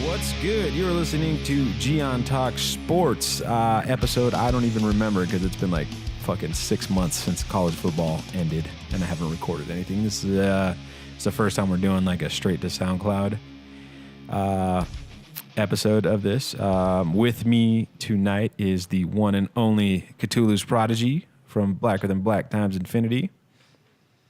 What's good? You're listening to Gian Talk Sports episode. I don't even remember because it's been like fucking 6 months since college football ended and I haven't recorded anything. This is it's the first time we're doing like a straight to SoundCloud episode of this. With me tonight is the one and only Cthulhu's Prodigy from Blacker Than Black Times Infinity.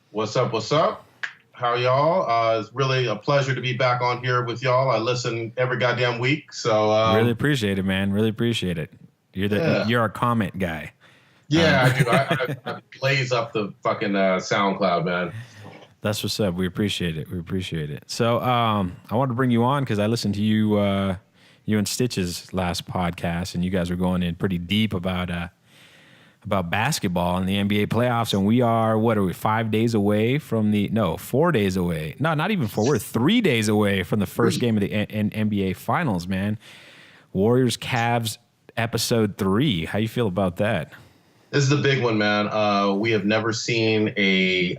What's up? What's up? How y'all? It's really a pleasure to be back on here with y'all. I listen every goddamn week, so really appreciate it, man. Really appreciate it. You're our comment guy. Yeah, I do. I blaze up the fucking SoundCloud, man. That's what's up. We appreciate it. So I wanted to bring you on because I listened to you and Stitch's last podcast, and you guys were going in pretty deep about basketball and the NBA playoffs, and we are, 5 days away from 4 days away. No, not even 4. We're 3 days away from the first game of the NBA Finals, man. Warriors Cavs episode 3. How you feel about that? This is the big one, man. We have never seen the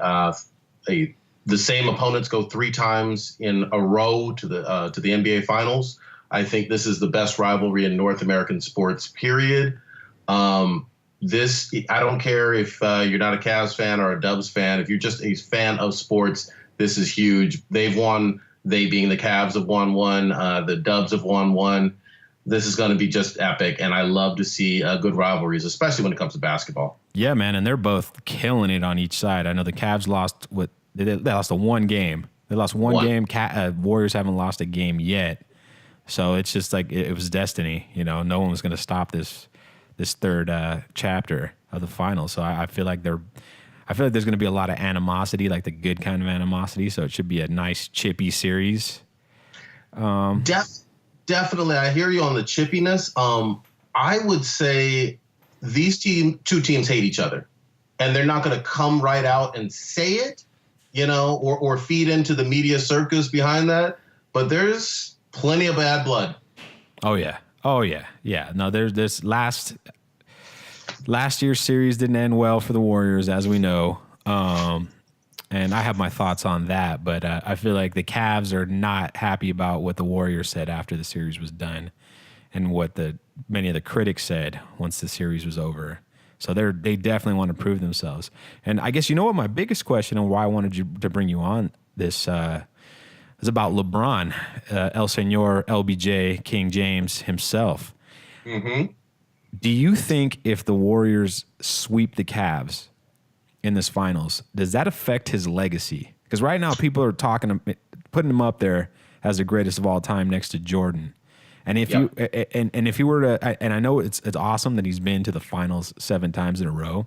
same opponents go 3 times in a row to the NBA Finals. I think this is the best rivalry in North American sports, period. I don't care if you're not a Cavs fan or a Dubs fan. If you're just a fan of sports, this is huge. They've won. They being the Cavs have won one. The Dubs have won one. This is going to be just epic, and I love to see good rivalries, especially when it comes to basketball. Yeah, man, and they're both killing it on each side. I know the Cavs lost they lost one game. They lost one game. Warriors haven't lost a game yet. So it's just like it was destiny. You know, no one was going to stop this third chapter of the finals. So I feel like there's going to be a lot of animosity, like the good kind of animosity. So it should be a nice chippy series. Definitely, I hear you on the chippiness. I would say these two teams hate each other, and they're not going to come right out and say it, you know, or feed into the media circus behind that. But there's plenty of bad blood. Oh yeah. No, there's this last year's series didn't end well for the Warriors, as we know. And I have my thoughts on that, but I feel like the Cavs are not happy about what the Warriors said after the series was done and what many of the critics said once the series was over. So they definitely want to prove themselves. And I guess you know what my biggest question and why I wanted to bring you on this is about LeBron, El Señor, LBJ, King James himself. Mm-hmm. Do you think if the Warriors sweep the Cavs in this finals, does that affect his legacy? Because right now people are putting him up there as the greatest of all time next to Jordan. And if if he were to, and I know it's awesome that he's been to the finals 7 times in a row,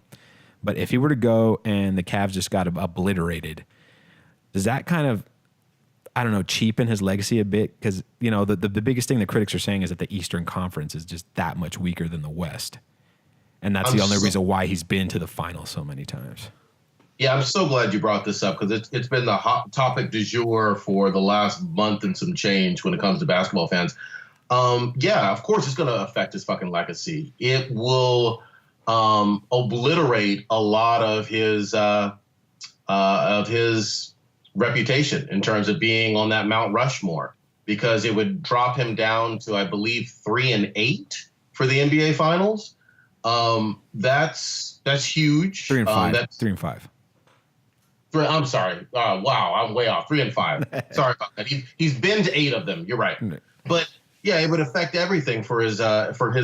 but if he were to go and the Cavs just got obliterated, does that kind of, I don't know, cheapen his legacy a bit? Because, you know, the biggest thing the critics are saying is that the Eastern Conference is just that much weaker than the West. And that's the only reason why he's been to the finals so many times. Yeah, I'm so glad you brought this up because it's been the hot topic du jour for the last month and some change when it comes to basketball fans. Yeah, of course it's going to affect his fucking legacy. It will obliterate a lot of his reputation in terms of being on that Mount Rushmore, because it would drop him down to, I believe, 3 and 8 for the NBA Finals. That's huge. 3 and 5. 3 and 5. I'm sorry. Wow, I'm way off. 3 and 5. Sorry about that. He's been to 8 of them. You're right. But yeah, it would affect everything for his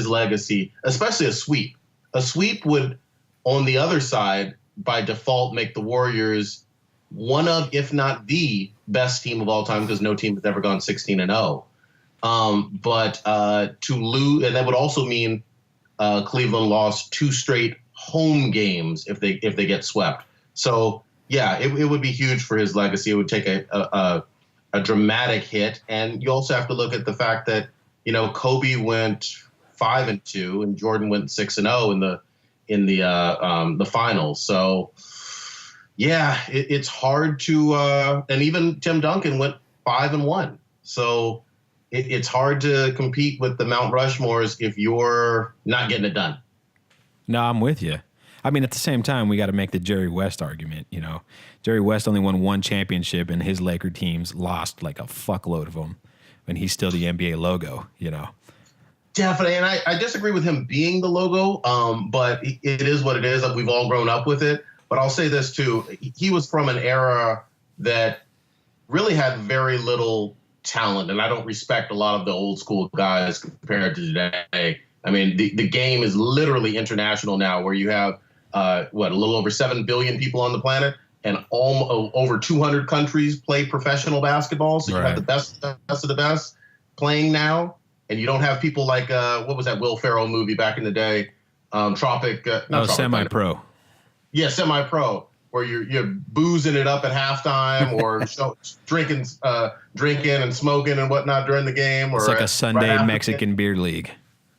legacy, especially a sweep. A sweep would, on the other side, by default, make the Warriors one of, if not the best team of all time, because no team has ever gone 16-0. But to lose, and that would also mean Cleveland lost 2 straight home games if they get swept. So yeah, it would be huge for his legacy. It would take a dramatic hit, and you also have to look at the fact that, you know, Kobe went 5-2 and Jordan went 6-0 in the finals. So yeah, it's hard to, and even Tim Duncan went 5-1. So it's hard to compete with the Mount Rushmores if you're not getting it done. No, I'm with you. I mean, at the same time, we got to make the Jerry West argument. You know, Jerry West only won 1 championship, and his Laker teams lost like a fuckload of them. and he's still the NBA logo, Definitely, and I disagree with him being the logo, but it is what it is. We've all grown up with it. But I'll say this too: he was from an era that really had very little talent, and I don't respect a lot of the old school guys compared to today. I mean, the game is literally international now, where you have a little over 7 billion people on the planet, and over 200 countries play professional basketball. So you have the best of the best playing now. And you don't have people like, what was that Will Ferrell movie back in the day? Semi-pro. Yeah, semi-pro, where you're boozing it up at halftime or drinking and smoking and whatnot during the game. It's like a Sunday Mexican beer league.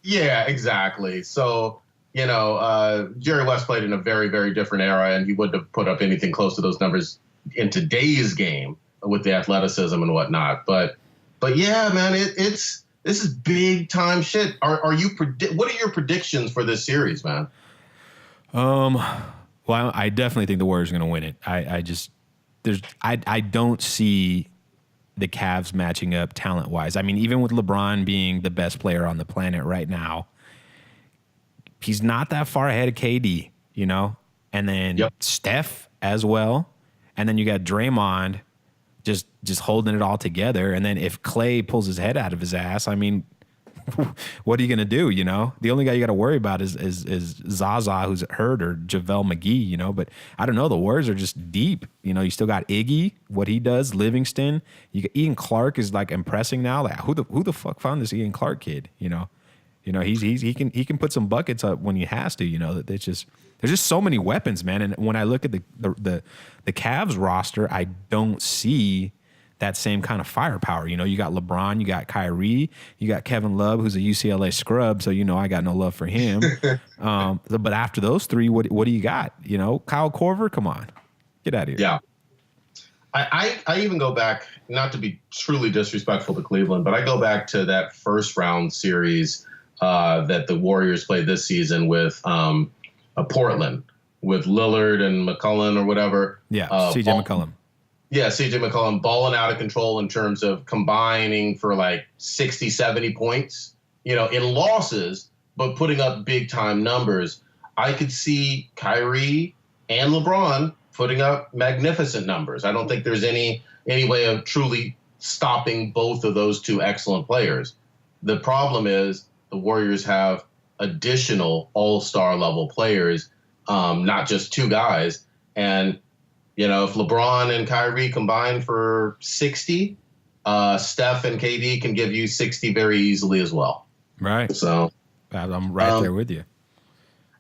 Yeah, exactly. So, Jerry West played in a very, very different era, and he wouldn't have put up anything close to those numbers in today's game with the athleticism and whatnot. But yeah, man, this is big time shit. What are your predictions for this series, man? Well, I definitely think the Warriors are going to win it. I don't see the Cavs matching up talent wise. I mean, even with LeBron being the best player on the planet right now, he's not that far ahead of KD, and then Steph as well. And then you got Draymond just holding it all together. And then if Clay pulls his head out of his ass, I mean, what are you going to do, The only guy you got to worry about is Zaza, who's hurt, or JaVale McGee, But I don't know. The Warriors are just deep. You still got Iggy, what he does, Livingston. Ian Clark is like impressing now. Like who the fuck found this Ian Clark kid, he can put some buckets up when he has to, there's just so many weapons, man. And when I look at the Cavs roster, I don't see that same kind of firepower. You got LeBron, you got Kyrie, you got Kevin Love, who's a UCLA scrub, so I got no love for him. But after those three, what do you got? Kyle Korver, come on, get out of here. Yeah. I even go back, not to be truly disrespectful to Cleveland, but I go back to that first round series that the Warriors played this season with Portland, with Lillard and McCollum or whatever. Yeah, CJ McCollum. Yeah, CJ McCollum balling out of control in terms of combining for like 60, 70 points, in losses, but putting up big time numbers. I could see Kyrie and LeBron putting up magnificent numbers. I don't think there's any way of truly stopping both of those two excellent players. The problem is the Warriors have additional all-star level players, not just two guys. And if LeBron and Kyrie combine for 60, Steph and KD can give you 60 very easily as well. Right. So I'm right there with you.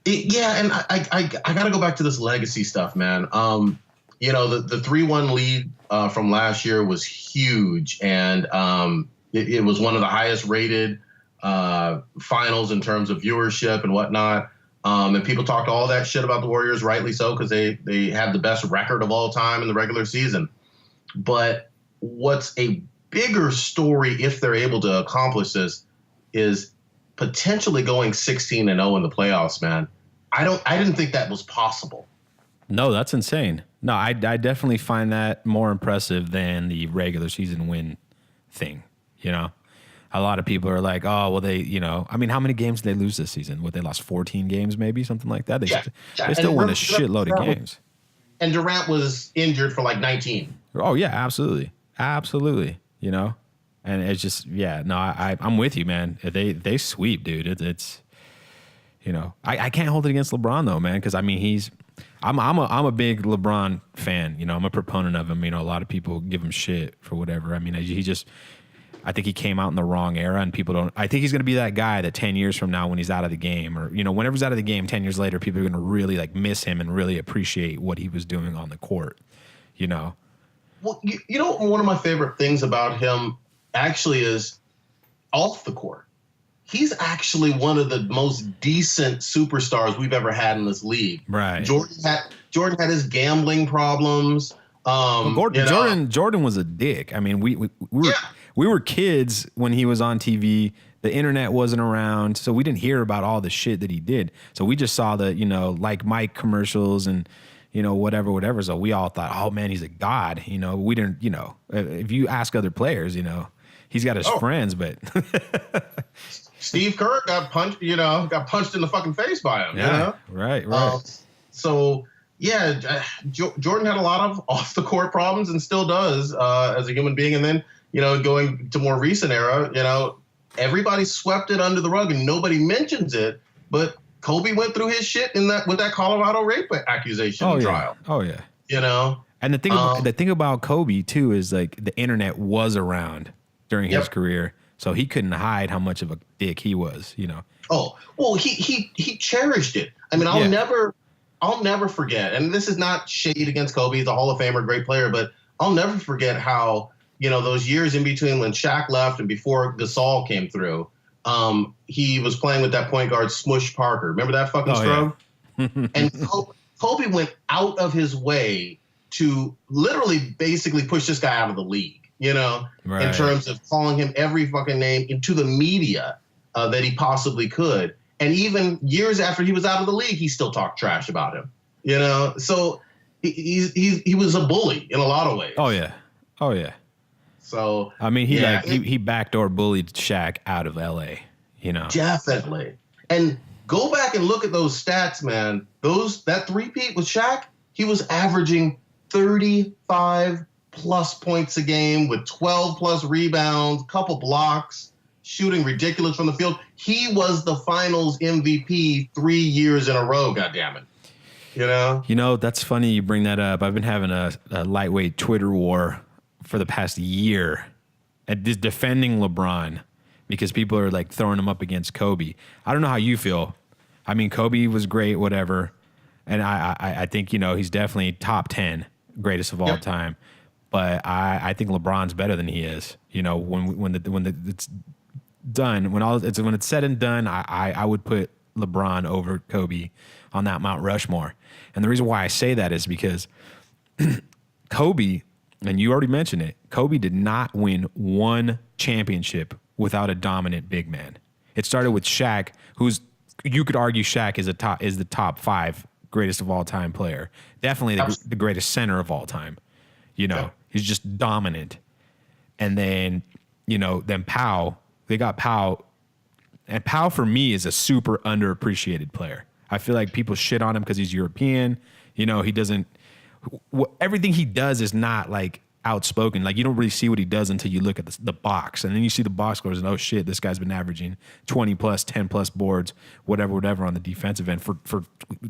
And I got to go back to this legacy stuff, man. The 3-1 lead from last year was huge, and it was one of the highest rated finals in terms of viewership and whatnot. And people talked all that shit about the Warriors, rightly so, because they have the best record of all time in the regular season. But what's a bigger story, if they're able to accomplish this, is potentially going 16-0 in the playoffs, man. I didn't think that was possible. No, that's insane. No, I definitely find that more impressive than the regular season win thing, A lot of people are like, oh, well, they, I mean, how many games did they lose this season? They lost 14 games, maybe, something like that. They still won a shitload of games. And Durant was injured for like 19. Oh, yeah, absolutely. Absolutely, And it's just, I'm with you, man. They sweep, dude. It's I can't hold it against LeBron, though, man, because, I mean, I'm a big LeBron fan. I'm a proponent of him. A lot of people give him shit for whatever. I mean, I think he came out in the wrong era, and people don't. I think he's going to be that guy that 10 years from now, when he's out of the game, or whenever he's out of the game, 10 years later, people are going to really like miss him and really appreciate what he was doing on the court. Well, one of my favorite things about him actually is off the court. He's actually one of the most decent superstars we've ever had in this league. Right. Jordan had his gambling problems. Jordan was a dick. I mean, we were kids when he was on TV. The internet wasn't around, so we didn't hear about all the shit that he did. So we just saw the, like Mike commercials and, whatever. So we all thought, oh man, he's a god. We didn't, if you ask other players, He's got his friends, but Steve Kerr got punched in the fucking face by him. Yeah, you know? right. So yeah, Jordan had a lot of off the court problems and still does as a human being. And then, going to more recent era, everybody swept it under the rug and nobody mentions it. But Kobe went through his shit with that Colorado rape accusation trial. Oh yeah. And the thing about Kobe too is like the internet was around during his career, so he couldn't hide how much of a dick he was. Oh well, he cherished it. I mean, I'll never forget. And this is not shade against Kobe; he's a Hall of Famer, great player. But I'll never forget how those years in between when Shaq left and before Gasol came through. He was playing with that point guard Smush Parker. Remember that fucking scrub? Yeah. And Kobe went out of his way to literally basically push this guy out of the league, in terms of calling him every fucking name into the media that he possibly could. And even years after he was out of the league, he still talked trash about him, So he was a bully in a lot of ways. Oh yeah. So I mean, he backdoor bullied Shaq out of LA, Definitely. And go back and look at those stats, man. That three-peat with Shaq, he was averaging 35 plus points a game with 12 plus rebounds, couple blocks, shooting ridiculous from the field. He was the finals MVP 3 years in a row, goddammit. That's funny you bring that up. I've been having a lightweight Twitter war for the past year at defending LeBron because people are like throwing him up against Kobe. I don't know how you feel. I mean, Kobe was great, whatever. And I think, he's definitely top 10 greatest of all time. But I think LeBron's better than he is. When it's done, when it's said and done, I would put LeBron over Kobe on that Mount Rushmore. And the reason why I say that is because Kobe, and you already mentioned it, Kobe did not win one championship without a dominant big man. It started with Shaq, you could argue Shaq is the top 5 greatest of all time player. Definitely the greatest center of all time. He's just dominant. And then, then Pau, they got Pau. And Pau for me is a super underappreciated player. I feel like people shit on him because he's European. He doesn't, everything he does is not like outspoken. Like you don't really see what he does until you look at the box. And then you see the box scores and, oh shit, this guy's been averaging 20 plus, 10 plus boards, whatever on the defensive end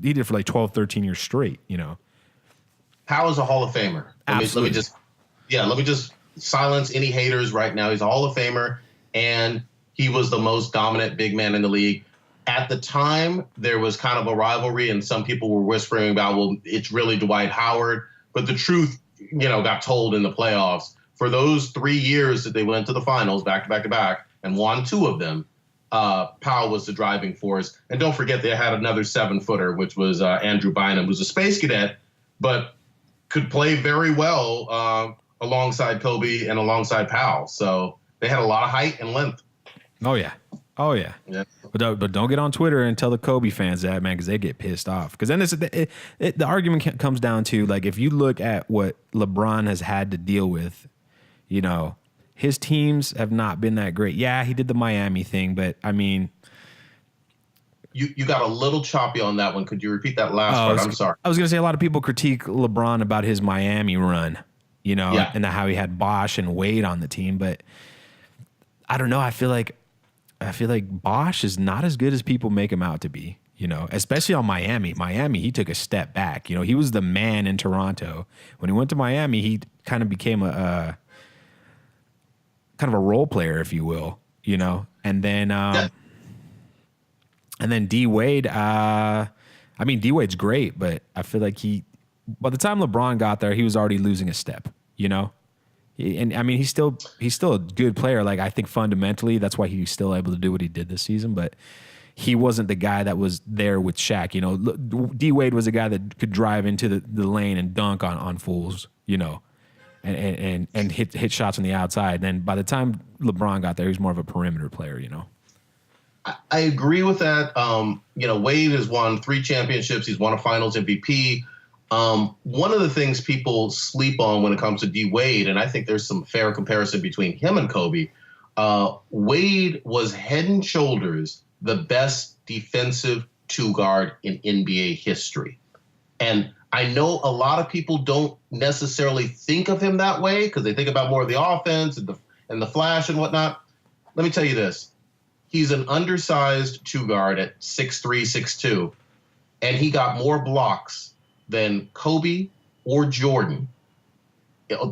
he did for like 12, 13 years straight, Pau is a Hall of Famer. Let me just silence any haters right now. He's a Hall of Famer and he was the most dominant big man in the league. At the time, there was kind of a rivalry and some people were whispering about, well, it's really Dwight Howard. But the truth, got told in the playoffs. For those 3 years that they went to the finals back to back and won 2 of them, Pau was the driving force. And don't forget they had another 7-footer, which was Andrew Bynum, who's a space cadet, but could play very well alongside Kobe and alongside Pau. So they had a lot of height and length. Oh, yeah. But don't get on Twitter and tell the Kobe fans that, man, because they get pissed off. Because then the argument comes down to, like, if you look at what LeBron has had to deal with, his teams have not been that great. Yeah, he did the Miami thing, but, I mean... You got a little choppy on that one. Could you repeat that last part? I'm sorry. I was going to say a lot of people critique LeBron about his Miami run, and how he had Bosh and Wade on the team. But I don't know. I feel like Bosh is not as good as people make him out to be, especially on Miami. Miami, he took a step back. He was the man in Toronto. When he went to Miami, he kind of became a role player, if you will, and then D Wade. D Wade's great, but I feel like by the time LeBron got there, he was already losing a step, And I mean, he's still a good player. Like, I think fundamentally, that's why he's still able to do what he did this season. But he wasn't the guy that was there with Shaq. D Wade was a guy that could drive into the lane and dunk on fools. And hit shots on the outside. And then by the time LeBron got there, he was more of a perimeter player. I agree with that. Wade has won 3 championships. He's won a Finals MVP. One of the things people sleep on when it comes to D Wade, and I think there's some fair comparison between him and Kobe, Wade was head and shoulders the best defensive two guard in NBA history. And I know a lot of people don't necessarily think of him that way because they think about more of the offense and the flash and whatnot. Let me tell you this. He's an undersized two guard at 6'3", 6'2", and he got more blocks than Kobe or Jordan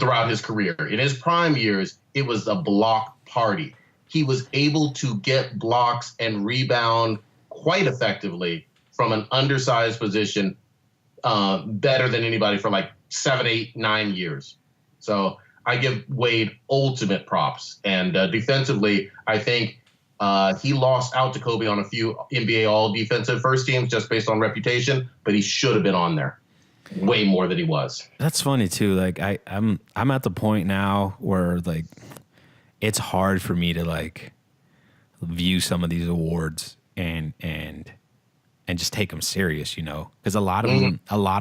throughout his career. In his prime years, it was a block party. He was able to get blocks and rebound quite effectively from an undersized position, better than anybody for like 7, 8, 9 years. So I give Wade ultimate props. And defensively, I think he lost out to Kobe on a few NBA all defensive first teams just based on reputation, but he should have been on there way more than he was. That's funny too. Like I'm at the point now where like it's hard for me to like view some of these awards and just take them serious, you know, because a lot of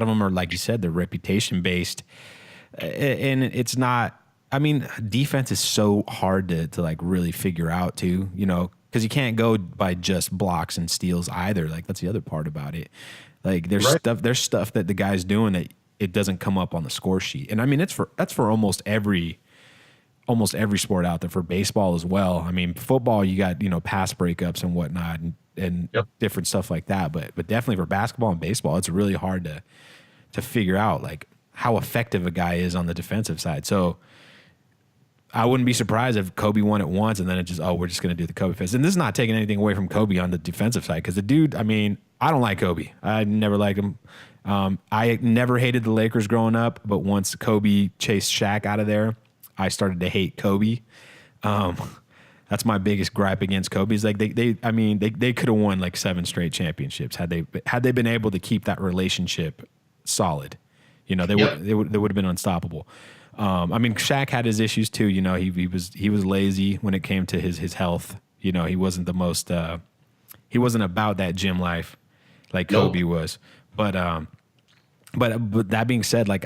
them are, like you said, they're reputation based, and it's not. I mean, defense is so hard to like really figure out too, you know, because you can't go by just blocks and steals either. Like that's the other part about it. Like there's stuff that the guy's doing that it doesn't come up on the score sheet, and I mean that's for almost every sport out there. For baseball as well. I mean, football you got, you know, pass breakups and whatnot and different stuff like that. But definitely for basketball and baseball, it's really hard to figure out like how effective a guy is on the defensive side. So I wouldn't be surprised if Kobe won it once and then it just, we're just going to do the Kobe fist. And this is not taking anything away from Kobe on the defensive side because the dude, I mean, I don't like Kobe. I never liked him. I never hated the Lakers growing up, but once Kobe chased Shaq out of there, I started to hate Kobe. That's my biggest gripe against Kobe. Is like they could have won like 7 straight championships had they been able to keep that relationship solid. You know, they would have been unstoppable. I mean, Shaq had his issues too. You know, he was lazy when it came to his health. You know, he wasn't the most he wasn't about that gym life like Kobe was. But that being said, like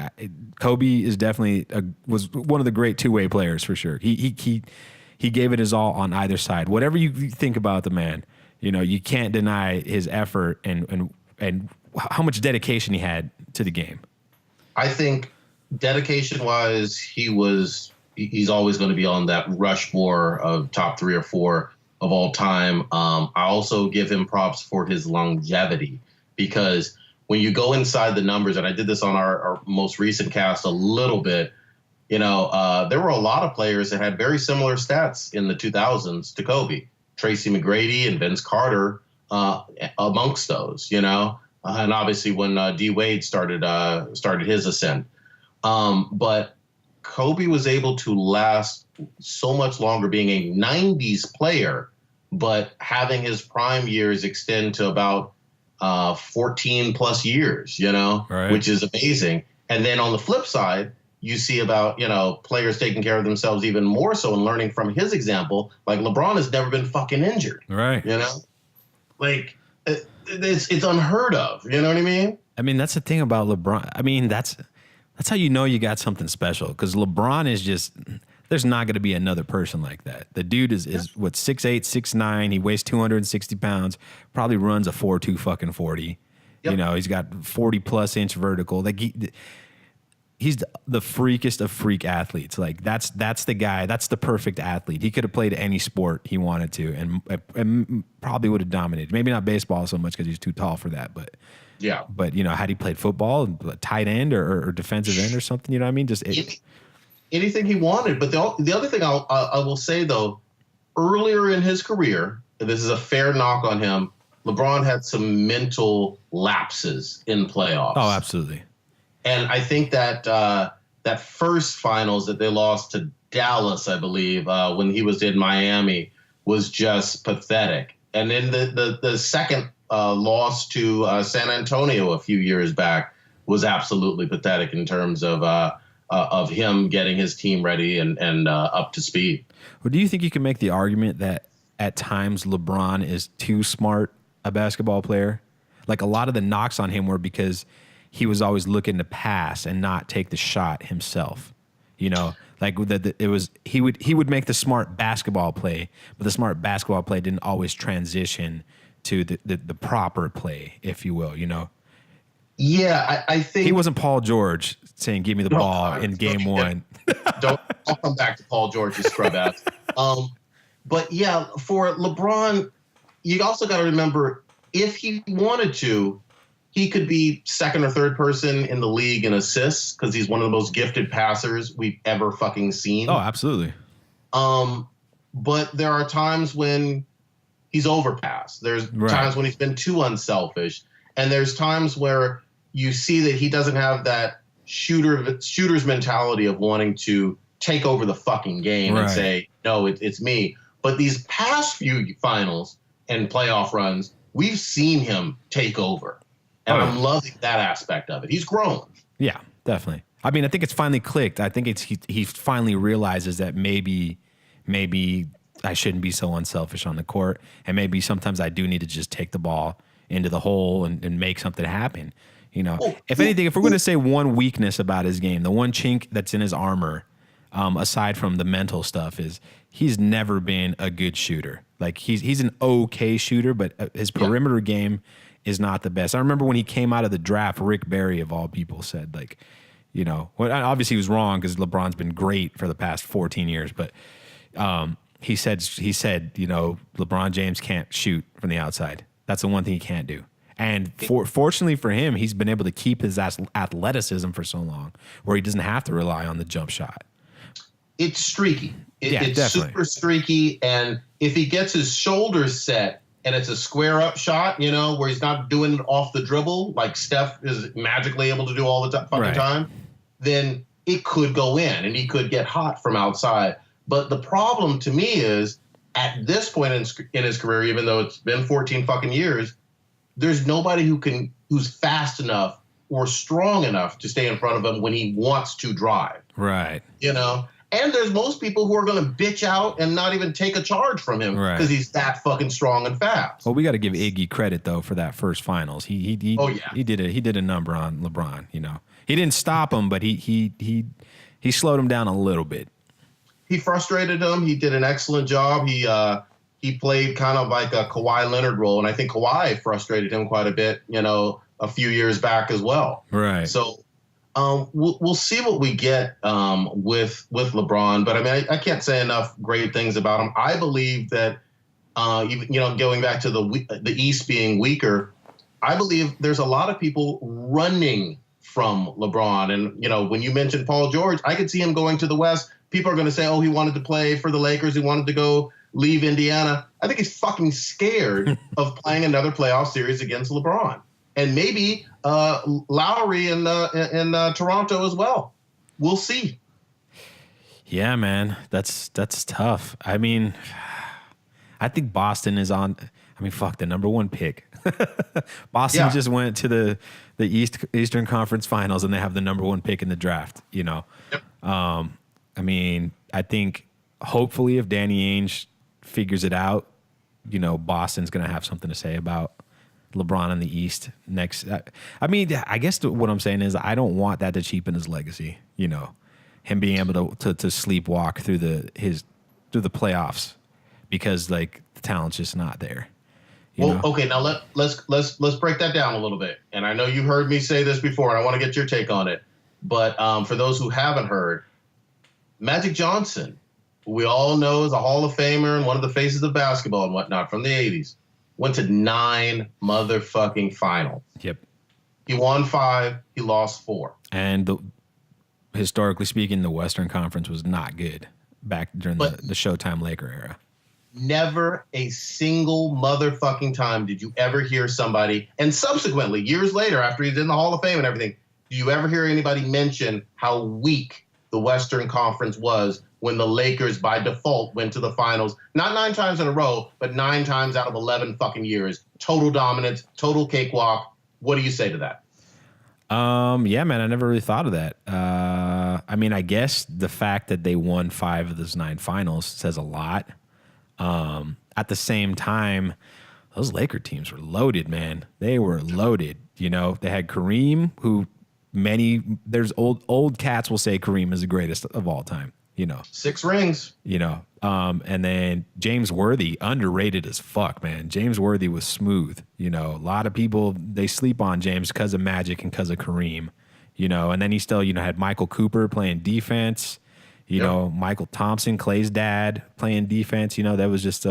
Kobe is definitely was one of the great two-way players for sure. He gave it his all on either side. Whatever you think about the man, you know, you can't deny his effort and how much dedication he had to the game. I think dedication-wise, he's always going to be on that Rushmore of top 3 or 4 of all time. I also give him props for his longevity because when you go inside the numbers, and I did this on our most recent cast a little bit, you know, there were a lot of players that had very similar stats in the 2000s to Kobe. Tracy McGrady and Vince Carter amongst those, you know, and obviously when D. Wade started his ascent. But Kobe was able to last so much longer being a 90s player, but having his prime years extend to about 14 plus years, you know, which is amazing. And then on the flip side, you see about, you know, players taking care of themselves even more so and learning from his example. Like LeBron has never been fucking injured. Right. You know, like it's unheard of. You know what I mean? I mean, that's the thing about LeBron. I mean, that's how you know you got something special because LeBron is just, there's not going to be another person like that. The dude is what, 6'8", 6'9". He weighs 260 pounds, probably runs a 4.2 fucking 40. Yep. You know, he's got 40+ inch vertical. Like he's the freakest of freak athletes. Like that's the guy. That's the perfect athlete. He could have played any sport he wanted to, and probably would have dominated. Maybe not baseball so much because he's too tall for that. But yeah. But you know, had he played football, tight end or defensive end or something, you know what I mean? Just anything he wanted. But the other thing I will say though, earlier in his career, and this is a fair knock on him, LeBron had some mental lapses in playoffs. Oh, absolutely. And I think that that first finals that they lost to Dallas, I believe, when he was in Miami, was just pathetic. And then the second loss to San Antonio a few years back was absolutely pathetic in terms of him getting his team ready and up to speed. Well, do you think you can make the argument that at times LeBron is too smart a basketball player? Like a lot of the knocks on him were because he was always looking to pass and not take the shot himself. You know, like it was he would make the smart basketball play, but the smart basketball play didn't always transition to the proper play, if you will. You know. Yeah, I think he wasn't Paul George saying, "Give me the ball" in game one. I'll come back to Paul George's scrub ass. But yeah, for LeBron, you also got to remember, if he wanted to, he could be second or third person in the league in assists because he's one of the most gifted passers we've ever fucking seen. Oh, absolutely. But there are times when he's overpassed. There's times when he's been too unselfish, and there's times where you see that he doesn't have that shooter's mentality of wanting to take over the fucking game and say, no, it's me. But these past few finals and playoff runs, we've seen him take over. And I'm loving that aspect of it. He's grown. Yeah, definitely. I mean, I think it's finally clicked. I think he finally realizes that maybe I shouldn't be so unselfish on the court. And maybe sometimes I do need to just take the ball into the hole and make something happen. You know, if anything, if we're going to say one weakness about his game, the one chink that's in his armor, aside from the mental stuff, is he's never been a good shooter. Like he's an okay shooter, but his perimeter game is not the best. I remember when he came out of the draft, Rick Barry of all people said, like, you know, well, obviously he was wrong because LeBron's been great for the past 14 years, but he said, you know, LeBron James can't shoot from the outside. That's the one thing he can't do. And fortunately for him, he's been able to keep his athleticism for so long where he doesn't have to rely on the jump shot. It's streaky. It's definitely super streaky. And if he gets his shoulders set and it's a square up shot, you know, where he's not doing it off the dribble, like Steph is magically able to do all the fucking time, then it could go in and he could get hot from outside. But the problem to me is at this point in his career, even though it's been 14 fucking years, there's nobody who's fast enough or strong enough to stay in front of him when he wants to drive. Right. You know? And there's most people who are going to bitch out and not even take a charge from him because he's that fucking strong and fast. Well, we got to give Iggy credit though for that first finals. He did a number on LeBron. You know, he didn't stop him, but he slowed him down a little bit. He frustrated him. He did an excellent job. He played kind of like a Kawhi Leonard role, and I think Kawhi frustrated him quite a bit, you know, a few years back as well. Right. So we'll see what we get with LeBron, but I mean, I can't say enough great things about him. I believe that, you know, going back to the East being weaker, I believe there's a lot of people running from LeBron. And, you know, when you mentioned Paul George, I could see him going to the West. People are going to say, oh, he wanted to play for the Lakers. He wanted to go leave Indiana. I think he's fucking scared of playing another playoff series against LeBron. And maybe Lowry in Toronto as well. We'll see. Yeah, man, that's tough. I mean, I think Boston is on. I mean, fuck the number one pick. Boston just went to the Eastern Conference Finals, and they have the number one pick in the draft. You know, I mean, I think hopefully if Danny Ainge figures it out, you know, Boston's going to have something to say about LeBron in the East next. I mean, I guess what I'm saying is I don't want that to cheapen his legacy. You know, him being able to sleepwalk through the playoffs because like the talent's just not there. Okay, now let's break that down a little bit. And I know you've heard me say this before, and I want to get your take on it. But for those who haven't heard, Magic Johnson, who we all know is a Hall of Famer and one of the faces of basketball and whatnot from the 80s, went to 9 motherfucking finals. Yep. He won 5. He lost 4. And historically speaking, the Western Conference was not good back during the Showtime Laker era. Never a single motherfucking time did you ever hear somebody, and subsequently, years later, after he's in the Hall of Fame and everything, do you ever hear anybody mention how weak the Western Conference was when the Lakers by default went to the finals? Not 9 times in a row, but 9 times out of 11 fucking years. Total dominance, total cakewalk. What do you say to that? Yeah, man, I never really thought of that. I mean, I guess the fact that they won 5 of those 9 finals says a lot. At the same time, those Laker teams were loaded, man. They were loaded. You know, they had Kareem, who there's old cats will say Kareem is the greatest of all time. 6 rings. And then James Worthy, underrated as fuck, man. James Worthy was smooth. A lot of people, they sleep on James because of Magic and because of Kareem. And then he still, had Michael Cooper playing defense. Michael Thompson, Clay's dad, playing defense. That was just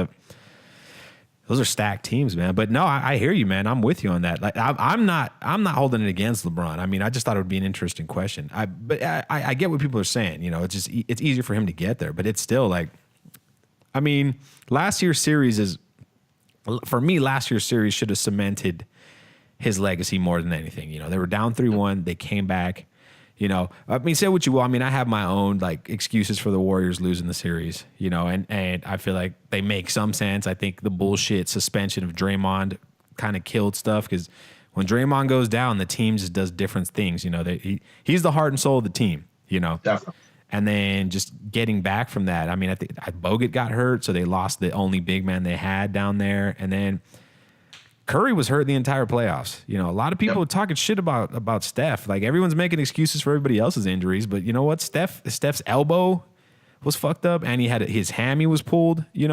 those are stacked teams, man. But no, I hear you, man. I'm with you on that. Like, I'm not holding it against LeBron. I mean, I just thought it would be an interesting question. But I get what people are saying. It's easier for him to get there, but it's still like, I mean, last year's series should have cemented his legacy more than anything. They were down 3-1. They came back. I mean, say what you will. I mean, I have my own like excuses for the Warriors losing the series, and I feel like they make some sense. I think the bullshit suspension of Draymond kind of killed stuff because when Draymond goes down, the team just does different things. He's the heart and soul of the team, Definitely. And then just getting back from that. I mean, I think Bogut got hurt, so they lost the only big man they had down there, and then Curry was hurt the entire playoffs. A lot of people are talking shit about Steph. Like, everyone's making excuses for everybody else's injuries, but you know what? Steph's elbow was fucked up, and his hammy was pulled. He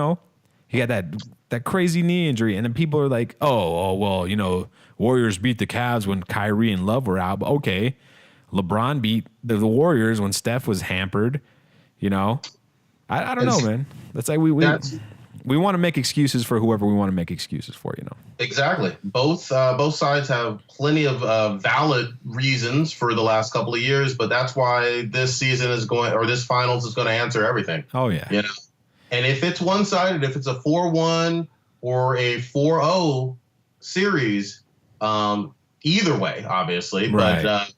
had that crazy knee injury, and then people are like, oh, well, Warriors beat the Cavs when Kyrie and Love were out, but okay, LeBron beat the Warriors when Steph was hampered. I don't know, man. That's like we want to make excuses for whoever we want to make excuses for, Exactly. Both sides have plenty of valid reasons for the last couple of years, but that's why this finals is going to answer everything. Oh yeah. And if it's one-sided, if it's a 4-1 or a 4-0 series, either way, obviously, right. But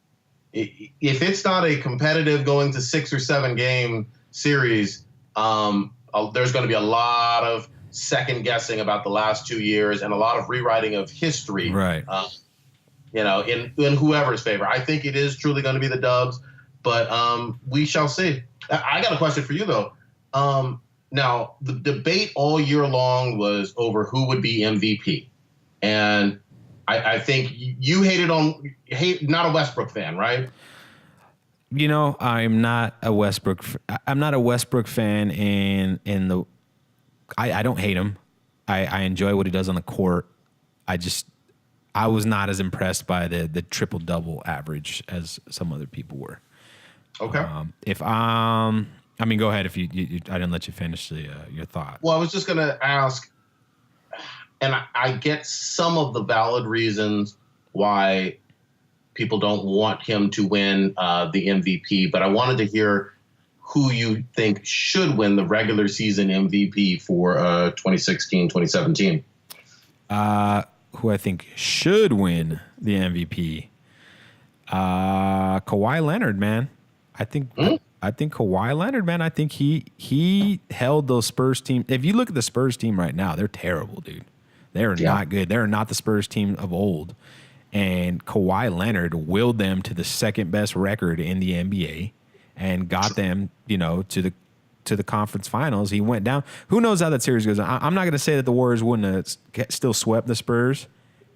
if it's not a competitive going to 6 or 7 game series, there's going to be a lot of second guessing about the last 2 years and a lot of rewriting of history. Right. In whoever's favor. I think it is truly going to be the Dubs, but we shall see. I got a question for you though. Now the debate all year long was over who would be MVP, and I think you not a Westbrook fan, right? I'm not a Westbrook fan in the. I don't hate him. I enjoy what he does on the court. I was not as impressed by the triple double average as some other people were. Okay. I mean, go ahead if you I didn't let you finish your thought. Well, I was just gonna ask, and I get some of the valid reasons why people don't want him to win the MVP, but I wanted to hear who you think should win the regular season MVP for 2016-2017. Who I think should win the MVP? Kawhi Leonard, man. I think Kawhi Leonard, man. I think he held those Spurs team. If you look at the Spurs team right now, they're terrible, dude. They're not good. They're not the Spurs team of old. And Kawhi Leonard willed them to the second best record in the NBA and got them, to the conference finals. He went down. Who knows how that series goes? I'm not going to say that the Warriors wouldn't have still swept the Spurs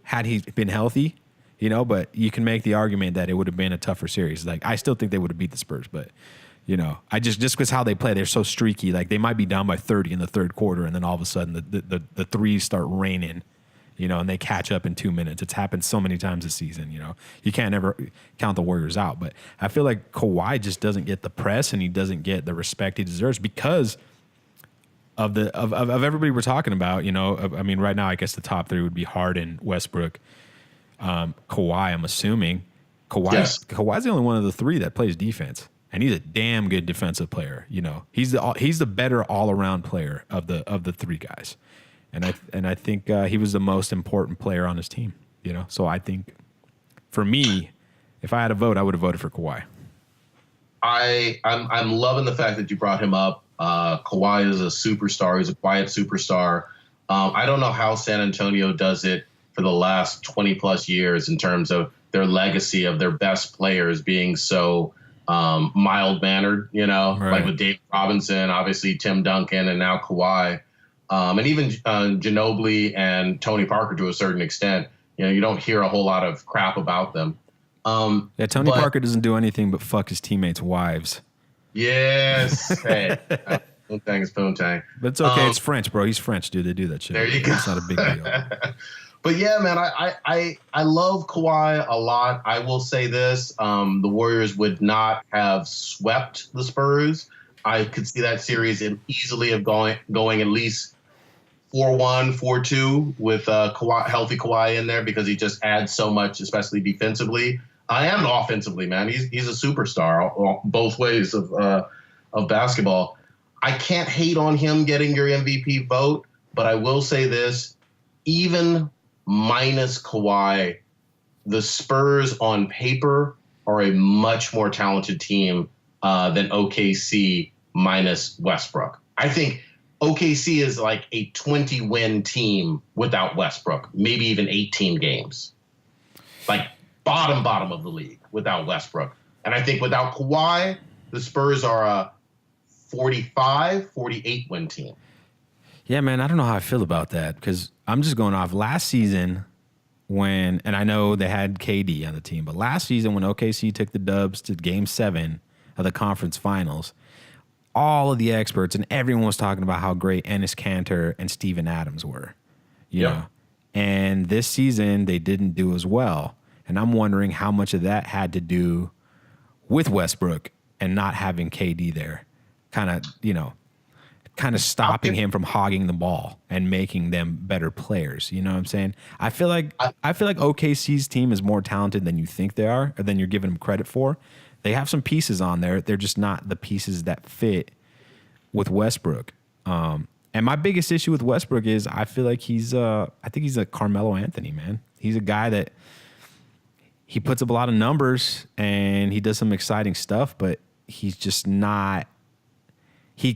had he been healthy, but you can make the argument that it would have been a tougher series. Like, I still think they would have beat the Spurs, but I just because how they play, they're so streaky. Like, they might be down by 30 in the third quarter, and then all of a sudden the threes start raining. And they catch up in 2 minutes. It's happened so many times this season. You can't ever count the Warriors out. But I feel like Kawhi just doesn't get the press and he doesn't get the respect he deserves because of everybody we're talking about. I mean, right now I guess the top 3 would be Harden, Westbrook, Kawhi. I'm assuming Kawhi's the only one of the 3 that plays defense, and he's a damn good defensive player. He's the better all around player of the 3 guys. And I think he was the most important player on his team, So I think, for me, if I had a vote, I would have voted for Kawhi. I'm loving the fact that you brought him up. Kawhi is a superstar. He's a quiet superstar. I don't know how San Antonio does it for the last 20 plus years in terms of their legacy of their best players being so mild mannered. Right. Like with Dave Robinson, obviously Tim Duncan, and now Kawhi. And even Ginobili and Tony Parker to a certain extent, you don't hear a whole lot of crap about them. Yeah, Tony But Parker doesn't do anything but fuck his teammates' wives. yes, hey, poontang is poontang. But it's okay. It's French, bro. He's French, dude. They do that shit. There you go. It's not a big deal. But yeah, man, I love Kawhi a lot. I will say this: the Warriors would not have swept the Spurs. I could see that series easily of going at least 4-1, 4-2 with healthy Kawhi in there, because he just adds so much, especially defensively. And offensively, man. He's a superstar both ways of basketball. I can't hate on him getting your MVP vote, but I will say this: even minus Kawhi, the Spurs on paper are a much more talented team than OKC minus Westbrook. I think OKC is like a 20-win team without Westbrook, maybe even 18 games. Like bottom of the league without Westbrook. And I think without Kawhi, the Spurs are a 45, 48 win team. Yeah, man, I don't know how I feel about that, because I'm just going off last season and I know they had KD on the team, but last season when OKC took the Dubs to Game 7 of the conference finals, all of the experts and everyone was talking about how great Enes Kanter and Steven Adams were, you know. And this season they didn't do as well. And I'm wondering how much of that had to do with Westbrook and not having KD there, kind of stopping him from hogging the ball and making them better players. You know what I'm saying? I feel like OKC's team is more talented than you think they are, or than you're giving them credit for. They have some pieces on there. They're just not the pieces that fit with Westbrook. And my biggest issue with Westbrook is I feel like I think he's a Carmelo Anthony, man. He's a guy that he puts up a lot of numbers and he does some exciting stuff, but he's just not. He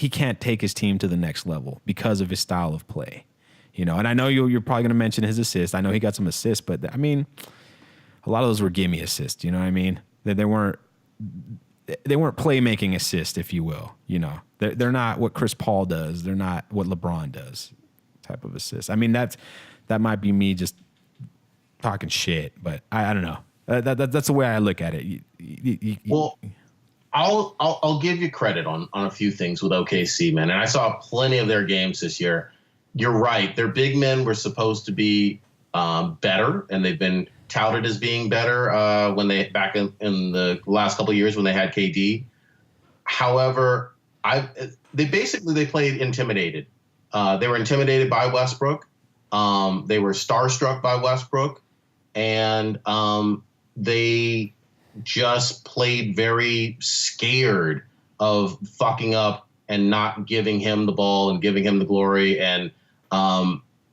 can't take his team to the next level because of his style of play, you know. And I know you're probably going to mention his assists. I know he got some assists, but I mean, a lot of those were gimme assists. You know what I mean? They weren't playmaking assists, if you will. You know, they're not what Chris Paul does. They're not what LeBron does. Type of assists. I mean, that might be me just talking shit, but I don't know. That's the way I look at it. Well, I'll give you credit on a few things with OKC, man. And I saw plenty of their games this year. You're right. Their big men were supposed to be better, and they've been touted as being better when they back in the last couple of years when they had KD. However, they played intimidated. They were intimidated by Westbrook. They were starstruck by Westbrook, and they just played very scared of fucking up and not giving him the ball and giving him the glory. And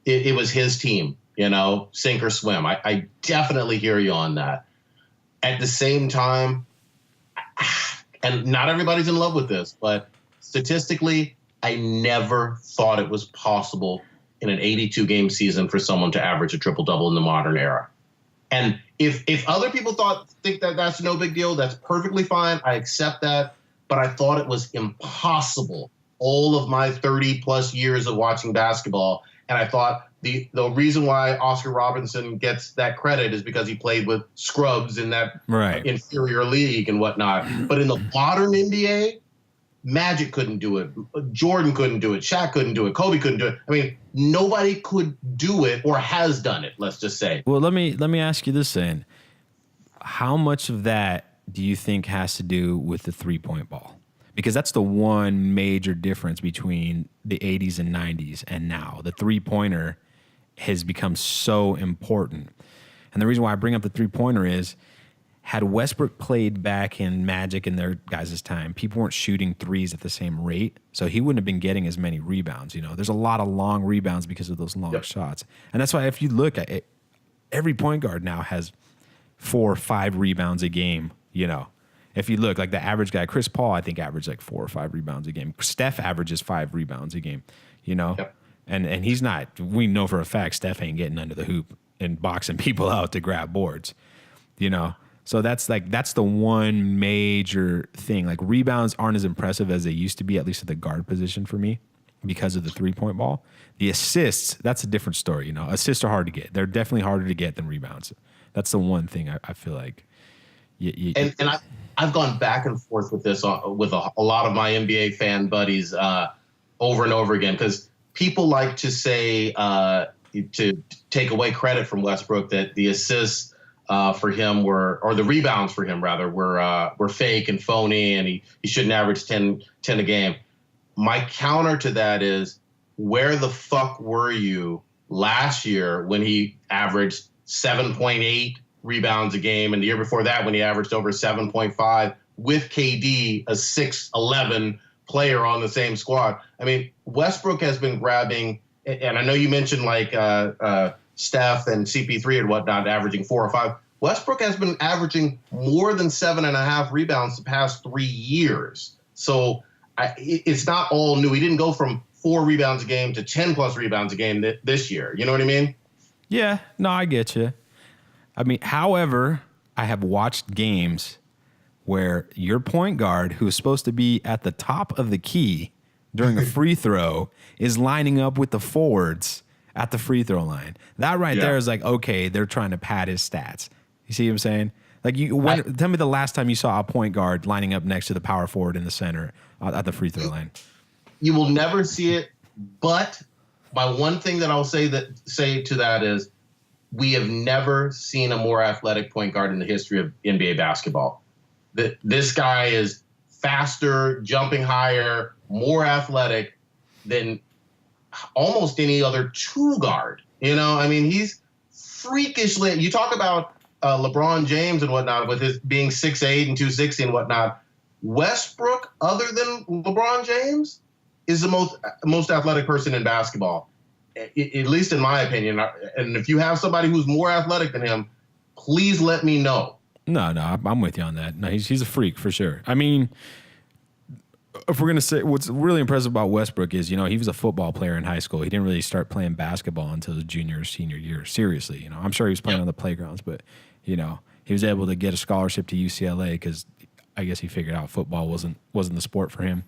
it was his team, you know, sink or swim. I definitely hear you on that. At the same time, and not everybody's in love with this, but statistically, I never thought it was possible in an 82-game season for someone to average a triple-double in the modern era. And if other people think that that's no big deal, that's perfectly fine. I accept that. But I thought it was impossible all of my 30-plus years of watching basketball. And I thought the reason why Oscar Robertson gets that credit is because he played with scrubs in that inferior league and whatnot. But in the modern NBA, Magic couldn't do it. Jordan couldn't do it. Shaq couldn't do it. Kobe couldn't do it. I mean, nobody could do it or has done it, let's just say. Well, let me ask you this then. How much of that do you think has to do with the three-point ball? Because that's the one major difference between the 80s and 90s and now. The three-pointer has become so important. And the reason why I bring up the three-pointer is, had Westbrook played back in Magic in their guys' time, people weren't shooting threes at the same rate, so he wouldn't have been getting as many rebounds. You know, there's a lot of long rebounds because of those long shots. And that's why if you look at it, every point guard now has 4 or 5 rebounds a game, you know. If you look, like the average guy, Chris Paul, I think averaged like 4 or 5 rebounds a game. Steph averages 5 rebounds a game, you know. Yep. And he's not, we know for a fact Steph ain't getting under the hoop and boxing people out to grab boards, you know. So that's the one major thing. Like rebounds aren't as impressive as they used to be, at least at the guard position for me, because of the three-point ball. The assists, that's a different story, you know. Assists are hard to get. They're definitely harder to get than rebounds. That's the one thing I feel like. And I've gone back and forth with this with a lot of my NBA fan buddies over and over again, because people like to say to take away credit from Westbrook that the assists for him or the rebounds for him rather were fake and phony, and he shouldn't average 10 a game. My counter to that is, where the fuck were you last year when he averaged 7.8 rebounds a game, and the year before that when he averaged over 7.5 with KD, a 6'11" player on the same squad? I mean, Westbrook has been grabbing, and I know you mentioned like Steph and CP3 and whatnot averaging 4 or 5. Westbrook has been averaging more than 7.5 rebounds the past 3 years. So it's not all new. He didn't go from 4 rebounds a game to 10 plus rebounds a game this year. You know what I mean? Yeah, no, I get you. I mean, however, I have watched games where your point guard, who is supposed to be at the top of the key during a free throw, is lining up with the forwards at the free throw line. That right there is like, okay, they're trying to pad his stats. You see what I'm saying? Like, tell me the last time you saw a point guard lining up next to the power forward in the center at the free throw line. You will never see it, but my one thing that I'll say to that is, we have never seen a more athletic point guard in the history of NBA basketball. This guy is faster, jumping higher, more athletic than almost any other two guard. You know, I mean, he's freakishly. You talk about LeBron James and whatnot with his being 6'8" and 260 and whatnot. Westbrook, other than LeBron James, is the most athletic person in basketball, at least in my opinion. And if you have somebody who's more athletic than him, please let me know. No, I'm with you on that. No, he's a freak for sure. I mean, if we're going to say what's really impressive about Westbrook is, he was a football player in high school. He didn't really start playing basketball until his junior or senior year. Seriously, I'm sure he was playing on the playgrounds, but, he was able to get a scholarship to UCLA because I guess he figured out football wasn't the sport for him.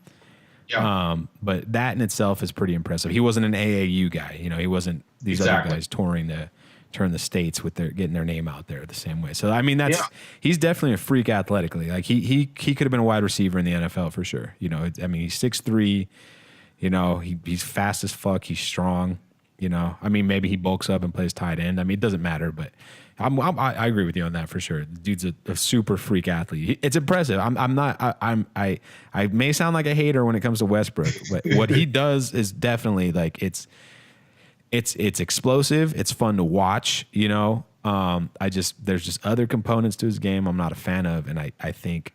Yeah. But that in itself is pretty impressive. He wasn't an AAU guy. He wasn't these other guys touring the states with getting their name out there the same way. So I mean, he's definitely a freak athletically. Like he could have been a wide receiver in the NFL for sure. I mean, he's 6'3". He's fast as fuck. He's strong. I mean, maybe he bulks up and plays tight end. I mean, it doesn't matter, but I agree with you on that for sure. The dude's a super freak athlete. It's impressive. I may sound like a hater when it comes to Westbrook, but what he does is definitely like it's explosive. It's fun to watch. There's just other components to his game I'm not a fan of, and I think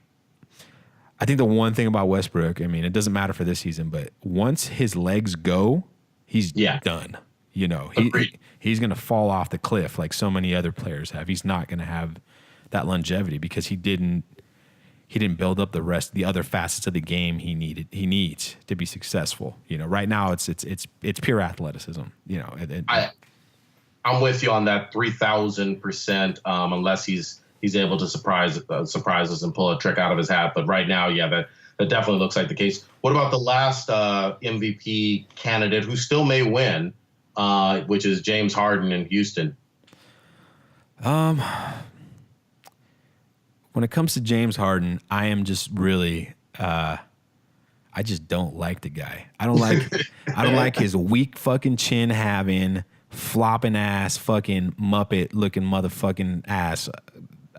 the one thing about Westbrook, I mean, it doesn't matter for this season, but once his legs go, he's done. He's going to fall off the cliff like so many other players have. He's not going to have that longevity because he didn't build up the other facets of the game he needs to be successful. Right now it's pure athleticism. I'm with you on that 3,000%. Unless he's able to surprise us and pull a trick out of his hat. But right now, that definitely looks like the case. What about the last MVP candidate who still may win? Which is James Harden in Houston. When it comes to James Harden, I am just really, I just don't like the guy. I don't like his weak fucking chin having, flopping ass, fucking Muppet looking motherfucking ass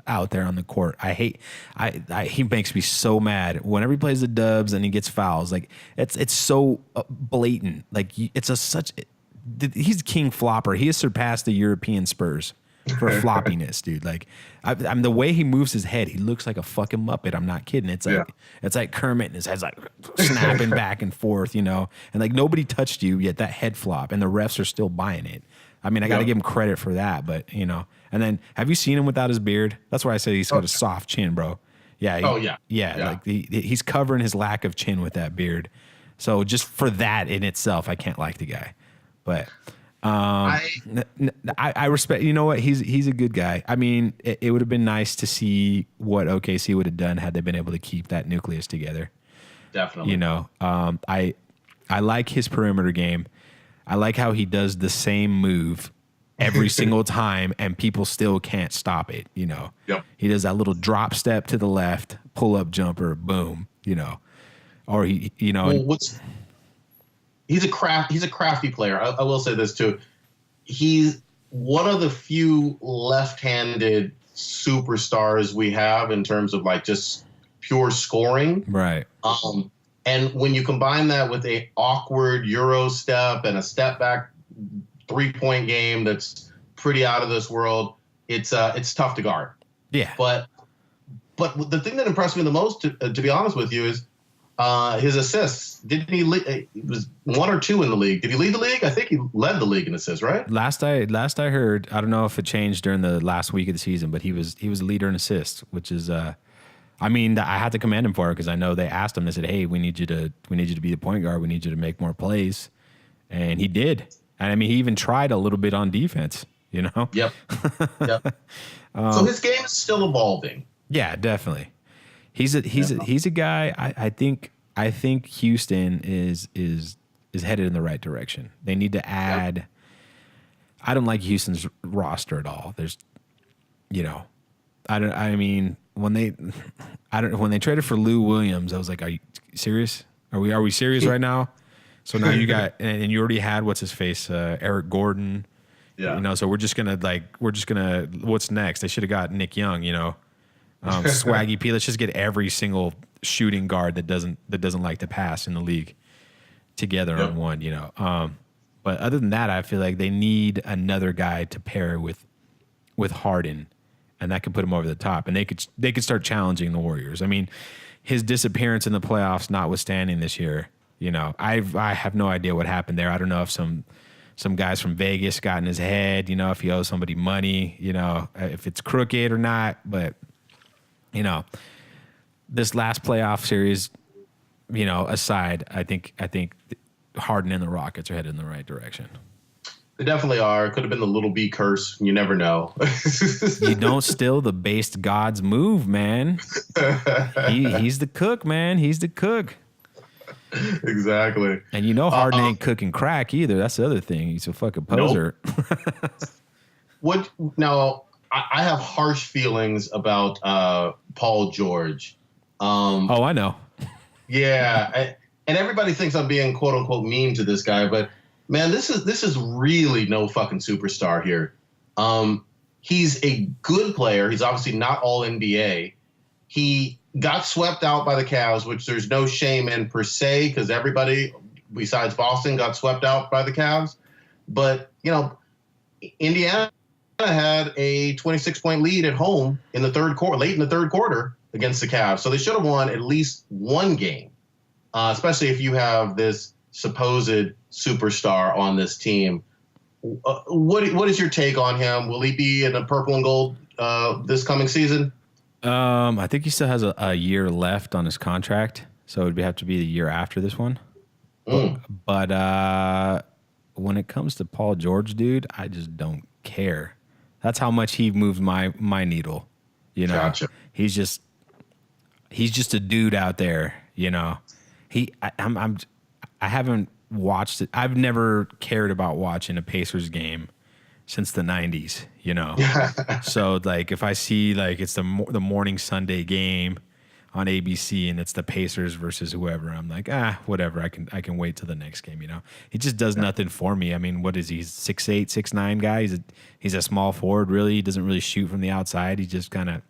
out there on the court. He makes me so mad whenever he plays the Dubs and he gets fouls. Like it's so blatant. Like he's king flopper. He has surpassed the European Spurs for floppiness, dude. Like I'm the way he moves his head, he looks like a fucking Muppet. I'm not kidding. It's like Kermit and his head's like snapping back and forth, and like nobody touched you yet that head flop, and the refs are still buying it. I mean, I got to give him credit for that, but And then have you seen him without his beard? That's why I say he's got a soft chin, bro. Yeah. Like he's covering his lack of chin with that beard. So just for that in itself, I can't like the guy. But I respect. You know what? He's a good guy. I mean, it would have been nice to see what OKC would have done had they been able to keep that nucleus together. Definitely. I like his perimeter game. I like how he does the same move every single time, and people still can't stop it. Yep. He does that little drop step to the left, pull up jumper, boom. Or Well, he's a crafty player. I will say this too. He's one of the few left-handed superstars we have in terms of like just pure scoring. Right. And when you combine that with a awkward Euro step and a step back 3-point game that's pretty out of this world, it's tough to guard. Yeah. But the thing that impressed me the most, to be honest with you, is his assists. Didn't he? It was 1 or 2 in the league. Did he lead the league? I think he led the league in assists, right? Last I heard, I don't know if it changed during the last week of the season, but he was a leader in assists, which is I had to commend him for it because I know they asked him. They said, "Hey, we need you to be the point guard. We need you to make more plays," and he did. And he even tried a little bit on defense. Yep. Yep. So his game is still evolving. Yeah, definitely. He's a guy. I think Houston is headed in the right direction. They need to add. Yep. I don't like Houston's roster at all. There's, when they traded for Lou Williams, I was like, are you serious? Are we serious right now? So now you got and you already had what's his face, Eric Gordon. Yeah. So we're just gonna what's next? They should have got Nick Young. Swaggy P. Let's just get every single shooting guard that doesn't like to pass in the league together on one. But other than that, I feel like they need another guy to pair with Harden, and that could put him over the top, and they could start challenging the Warriors. His disappearance in the playoffs notwithstanding this year, I have no idea what happened there. I don't know if some guys from Vegas got in his head, if he owes somebody money, if it's crooked or not, but. This last playoff series, aside, I think Harden and the Rockets are headed in the right direction. They definitely are. It could have been the little B curse. You never know. You don't steal the based God's move, man. He's the cook, man. He's the cook. Exactly. And Harden ain't cooking crack either. That's the other thing. He's a fucking poser. Nope. I have harsh feelings about Paul George. I know. Yeah, and everybody thinks I'm being quote unquote mean to this guy, but man, this is really no fucking superstar here. He's a good player. He's obviously not all NBA. He got swept out by the Cavs, which there's no shame in per se, because everybody besides Boston got swept out by the Cavs. But Indiana had a 26-point lead at home in the third quarter, late in the third quarter against the Cavs. So they should have won at least one game, especially if you have this supposed superstar on this team. What is your take on him? Will he be in the purple and gold this coming season? I think he still has a year left on his contract, so it would have to be the year after this one. But when it comes to Paul George, dude, I just don't care. That's how much he moved my needle. Gotcha. He's just a dude out there. I haven't watched it. I've never cared about watching a Pacers game since the 90s. So like if I see like it's the morning Sunday game on ABC and it's the Pacers versus whoever, I'm like, whatever. I can wait till the next game. He just does nothing for me. What is he? 6'8", 6'9" guy. He's a small forward. Really, he doesn't really shoot from the outside. He just kind of,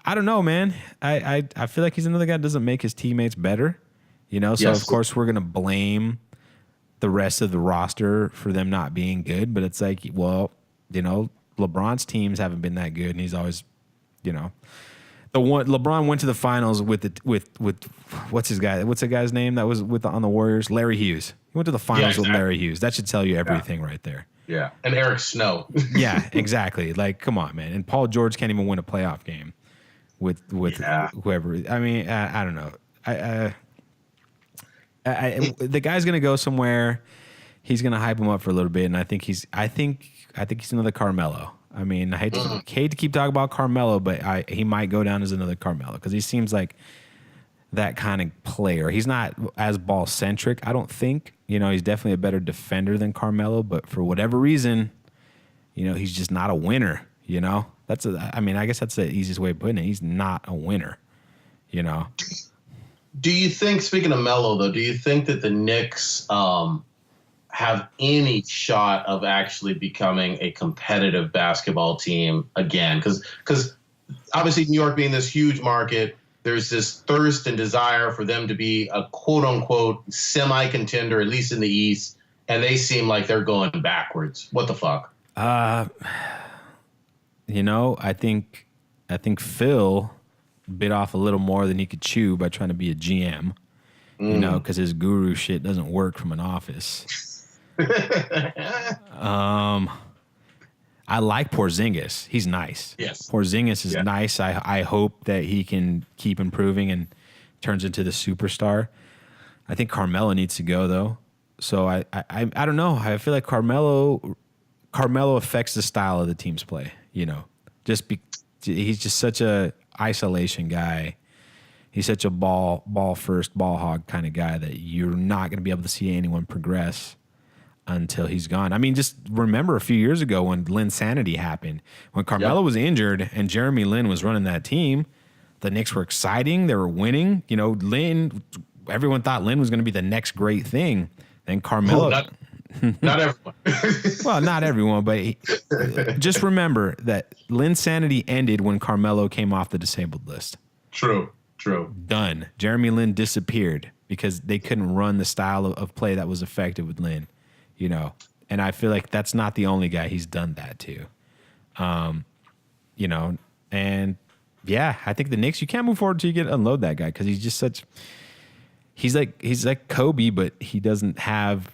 I don't know, man. I feel like he's another guy that doesn't make his teammates better. So yes. Of course we're gonna blame the rest of the roster for them not being good, but it's like, well, LeBron's teams haven't been that good, and he's always, LeBron went to the finals with what's the guy's name that was on the Warriors? Larry Hughes. He went to the finals with Larry Hughes. That should tell you everything right there. Yeah, and Eric Snow. Yeah, exactly. Like, come on, man. And Paul George can't even win a playoff game with whoever. I don't know. The guy's gonna go somewhere. He's gonna hype him up for a little bit, and I think he's another Carmelo. I hate to keep talking about Carmelo, but he might go down as another Carmelo because he seems like that kind of player. He's not as ball centric, I don't think. He's definitely a better defender than Carmelo, but for whatever reason, he's just not a winner. I mean, I guess that's the easiest way of putting it. He's not a winner. Do you think, speaking of Melo, though, do you think that the Knicks have any shot of actually becoming a competitive basketball team again? Because obviously New York being this huge market, there's this thirst and desire for them to be a quote-unquote semi-contender, at least in the East, and they seem like they're going backwards. What the fuck? I think Phil bit off a little more than he could chew by trying to be a GM, because his guru shit doesn't work from an office. I like Porzingis. He's nice. Yes. Porzingis is nice. I hope that he can keep improving and turns into the superstar. I think Carmelo needs to go, though. So I don't know. I feel like Carmelo affects the style of the team's play. He's just such a isolation guy. He's such a ball first, ball hog kind of guy that you're not going to be able to see anyone progress until he's gone. I mean, just remember a few years ago when Linsanity happened, when Carmelo was injured and Jeremy Lin was running that team. The Knicks were exciting. They were winning. Lin. Everyone thought Lin was going to be the next great thing. Then Carmelo. Not everyone. Well, not everyone, but just remember that Linsanity ended when Carmelo came off the disabled list. True. Done. Jeremy Lin disappeared because they couldn't run the style of play that was effective with Lin. And I feel like that's not the only guy he's done that to. And yeah, I think the Knicks, you can't move forward until you unload that guy because he's just he's like Kobe, but he doesn't have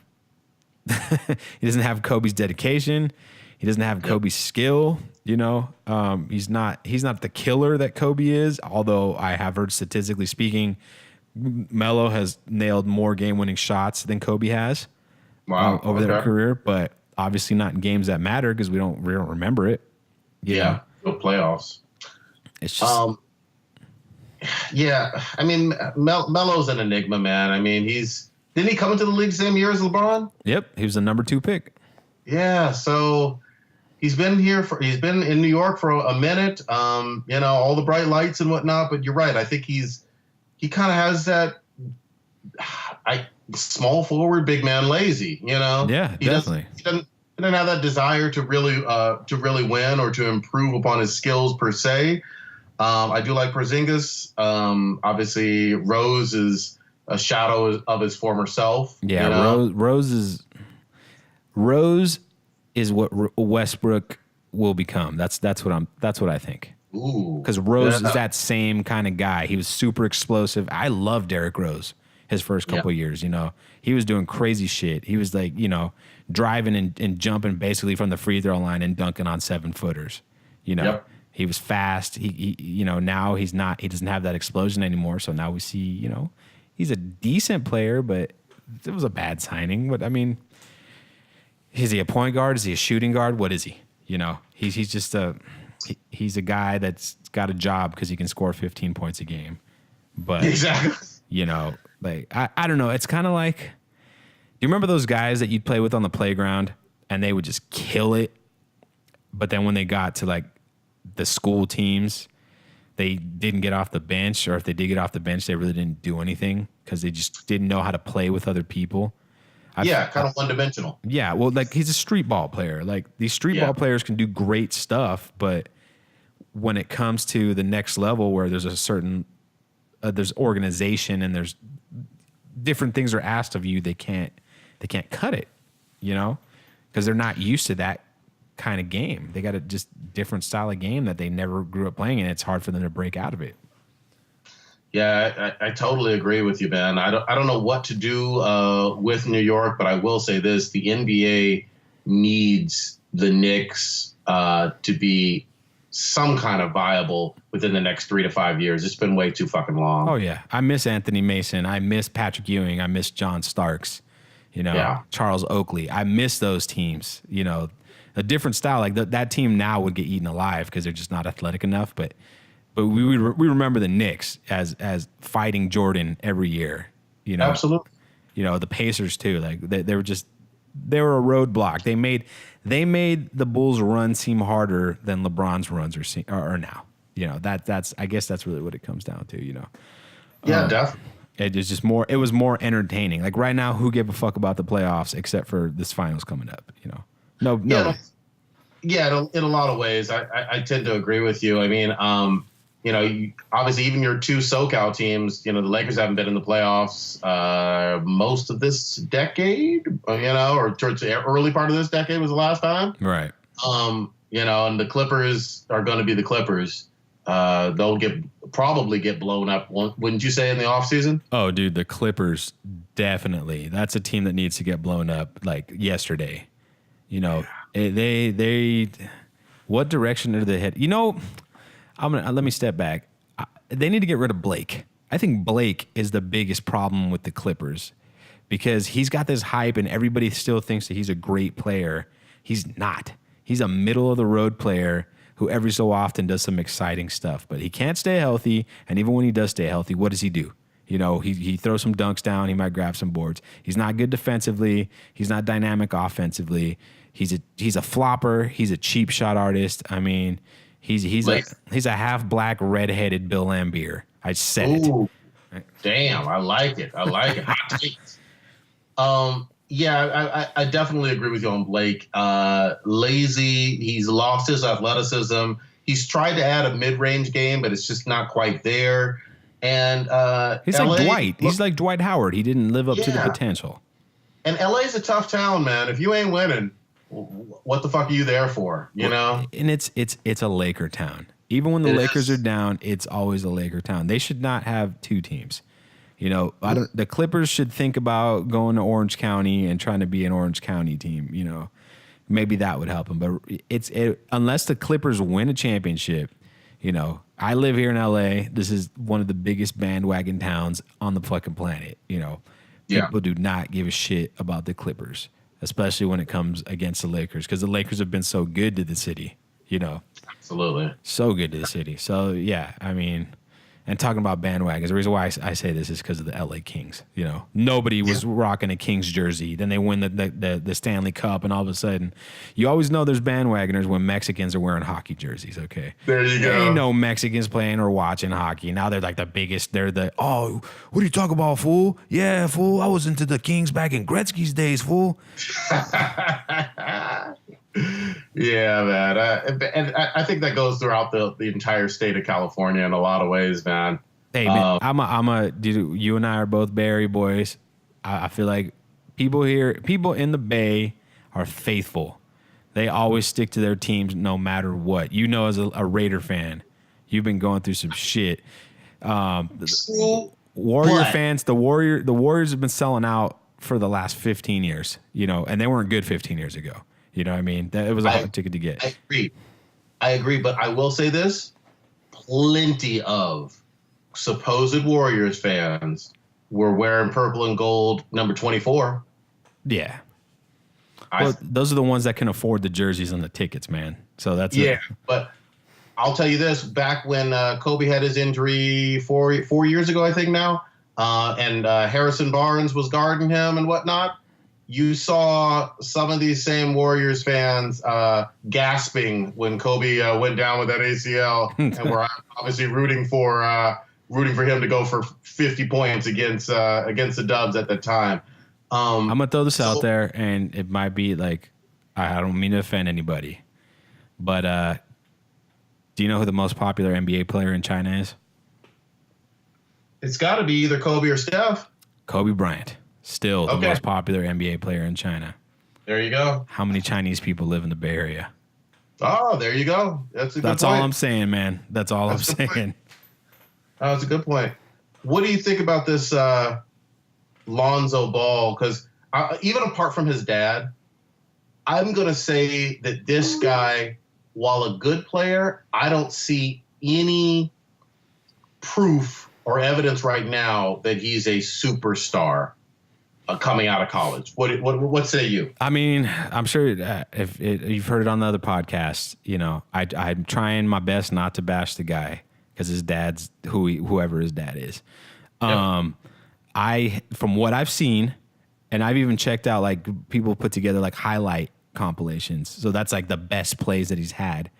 Kobe's dedication. He doesn't have Kobe's skill. He's not the killer that Kobe is. Although I have heard statistically speaking, Melo has nailed more game-winning shots than Kobe has. Wow. Over their career, but obviously not in games that matter because we don't remember it. No playoffs. It's just I mean, Melo's an enigma, man. I mean, didn't he come into the league the same year as LeBron? Yep, he was the number 2 pick. Yeah, so he's been in New York for a minute. All the bright lights and whatnot. But you're right. I think he kind of has that. Small forward, big man, lazy. Yeah, he definitely. He doesn't have that desire to really win or to improve upon his skills per se. I do like Porzingis. Obviously, Rose is a shadow of his former self. Yeah, Rose is what Westbrook will become. That's what I think. Ooh, because Rose is that same kind of guy. He was super explosive. I love Derrick Rose. His first couple of years, he was doing crazy shit. He was like, driving and jumping basically from the free throw line and dunking on 7-footers. He was fast. He now he's not. He doesn't have that explosion anymore. So now we see, he's a decent player, but it was a bad signing. But I mean, is he a point guard? Is he a shooting guard? What is he? He's just he's a guy that's got a job because he can score 15 points a game. But exactly. Like, I don't know. It's kind of like, do you remember those guys that you'd play with on the playground and they would just kill it? But then when they got to like the school teams, they didn't get off the bench, or if they did get off the bench, they really didn't do anything because they just didn't know how to play with other people. Kind of one-dimensional. Yeah, well, like he's a street ball player. Like these street ball players can do great stuff, but when it comes to the next level where there's a certain there's organization and there's different things are asked of you, they can't cut it, because they're not used to that kind of game. They got a just different style of game that they never grew up playing, and it's hard for them to break out of it. Yeah, I totally agree with you, Ben. I don't know what to do with New York, but I will say this: the NBA needs the Knicks to be some kind of viable within the next 3 to 5 years. It's been way too fucking long. Oh yeah, I miss Anthony Mason. I miss Patrick Ewing. I miss John Starks. Charles Oakley. I miss those teams. A different style. Like that team now would get eaten alive because they're just not athletic enough. But we remember the Knicks as fighting Jordan every year. Absolutely. The Pacers too. Like they were just they were a roadblock. They made the Bulls' run seem harder than LeBron's runs are now. You know, that's I guess that's really what it comes down to. You know. Yeah, definitely. It is just more. It was more entertaining. Like right now, who gave a fuck about the playoffs except for this finals coming up? You know, no. Yeah, in a lot of ways, I tend to agree with you. I mean, you know, obviously even your two SoCal teams, you know, the Lakers haven't been in the playoffs most of this decade, you know, or towards the early part of this decade was the last time. Right. You know, and the Clippers are going to be the Clippers. They'll probably get blown up, wouldn't you say, in the offseason? Oh, dude, the Clippers, definitely. That's a team that needs to get blown up like yesterday. You know, they what direction are they headed? You know, let me step back. They need to get rid of Blake. I think Blake is the biggest problem with the Clippers because he's got this hype and everybody still thinks that he's a great player. He's not. He's a middle of the road player who every so often does some exciting stuff, but he can't stay healthy. And even when he does stay healthy, what does he do? You know, he throws some dunks down. He might grab some boards. He's not good defensively. He's not dynamic offensively. He's a flopper. He's a cheap shot artist. I mean, he's a half black redheaded Bill Laimbeer. I said it. Damn, I like it. Hot takes. Yeah, I definitely agree with you on Blake. Lazy. He's lost his athleticism. He's tried to add a mid-range game, but it's just not quite there. And he's LA, like Dwight. He's like Dwight Howard. He didn't live up to the potential. And LA's a tough town, man. If you ain't winning, what the fuck are you there for? You know? And it's a Laker town. Even when the Lakers are down, it's always a Laker town. They should not have two teams. You know, the Clippers should think about going to Orange County and trying to be an Orange County team. You know, maybe that would help them. But unless the Clippers win a championship, you know, I live here in LA. This is one of the biggest bandwagon towns on the fucking planet. You know, people do not give a shit about the Clippers, especially when it comes against the Lakers, because the Lakers have been so good to the city. You know, absolutely so good to the city. So yeah, I mean. And talking about bandwagons, the reason why I say this is because of the LA Kings. You know, nobody was rocking a Kings jersey. Then they win the Stanley Cup, and all of a sudden, you always know there's bandwagoners when Mexicans are wearing hockey jerseys. Okay, there you go. There ain't no Mexicans playing or watching hockey. Now they're like the biggest. They're what are you talking about, fool? Yeah, fool. I was into the Kings back in Gretzky's days, fool. Yeah, man. And I think that goes throughout the entire state of California in a lot of ways, man. Hey, man, dude, you and I are both Bay Area boys. I feel like people in the Bay are faithful. They always stick to their teams no matter what. You know, as a Raider fan, you've been going through some shit. Warrior fans, the Warriors have been selling out for the last 15 years, you know, and they weren't good 15 years ago. You know what I mean? It was a hard ticket to get. I agree, but I will say this. Plenty of supposed Warriors fans were wearing purple and gold number 24. Yeah. Those are the ones that can afford the jerseys and the tickets, man. So that's but I'll tell you this. Back when Kobe had his injury 4 years ago, I think now, and Harrison Barnes was guarding him and whatnot, you saw some of these same Warriors fans gasping when Kobe went down with that ACL, and were obviously rooting for him to go for 50 points against the Dubs at the time. I'm gonna throw this out there, and it might be like, I don't mean to offend anybody, but do you know who the most popular NBA player in China is? It's got to be either Kobe or Steph. Kobe Bryant. Still the most popular NBA player in China. There you go. How many Chinese people live in the Bay Area? Oh, there you go. That's all I'm saying, man. That's all I'm saying. That's a good point. What do you think about this Lonzo Ball? Because even apart from his dad, I'm going to say that this guy, while a good player, I don't see any proof or evidence right now that he's a superstar coming out of college. What say you? I mean, I'm sure if you've heard it on the other podcasts, you know, I'm trying my best not to bash the guy because his dad's whoever his dad is. Yep. From what I've seen, And I've even checked out like people put together like highlight compilations. So that's like the best plays that he's had.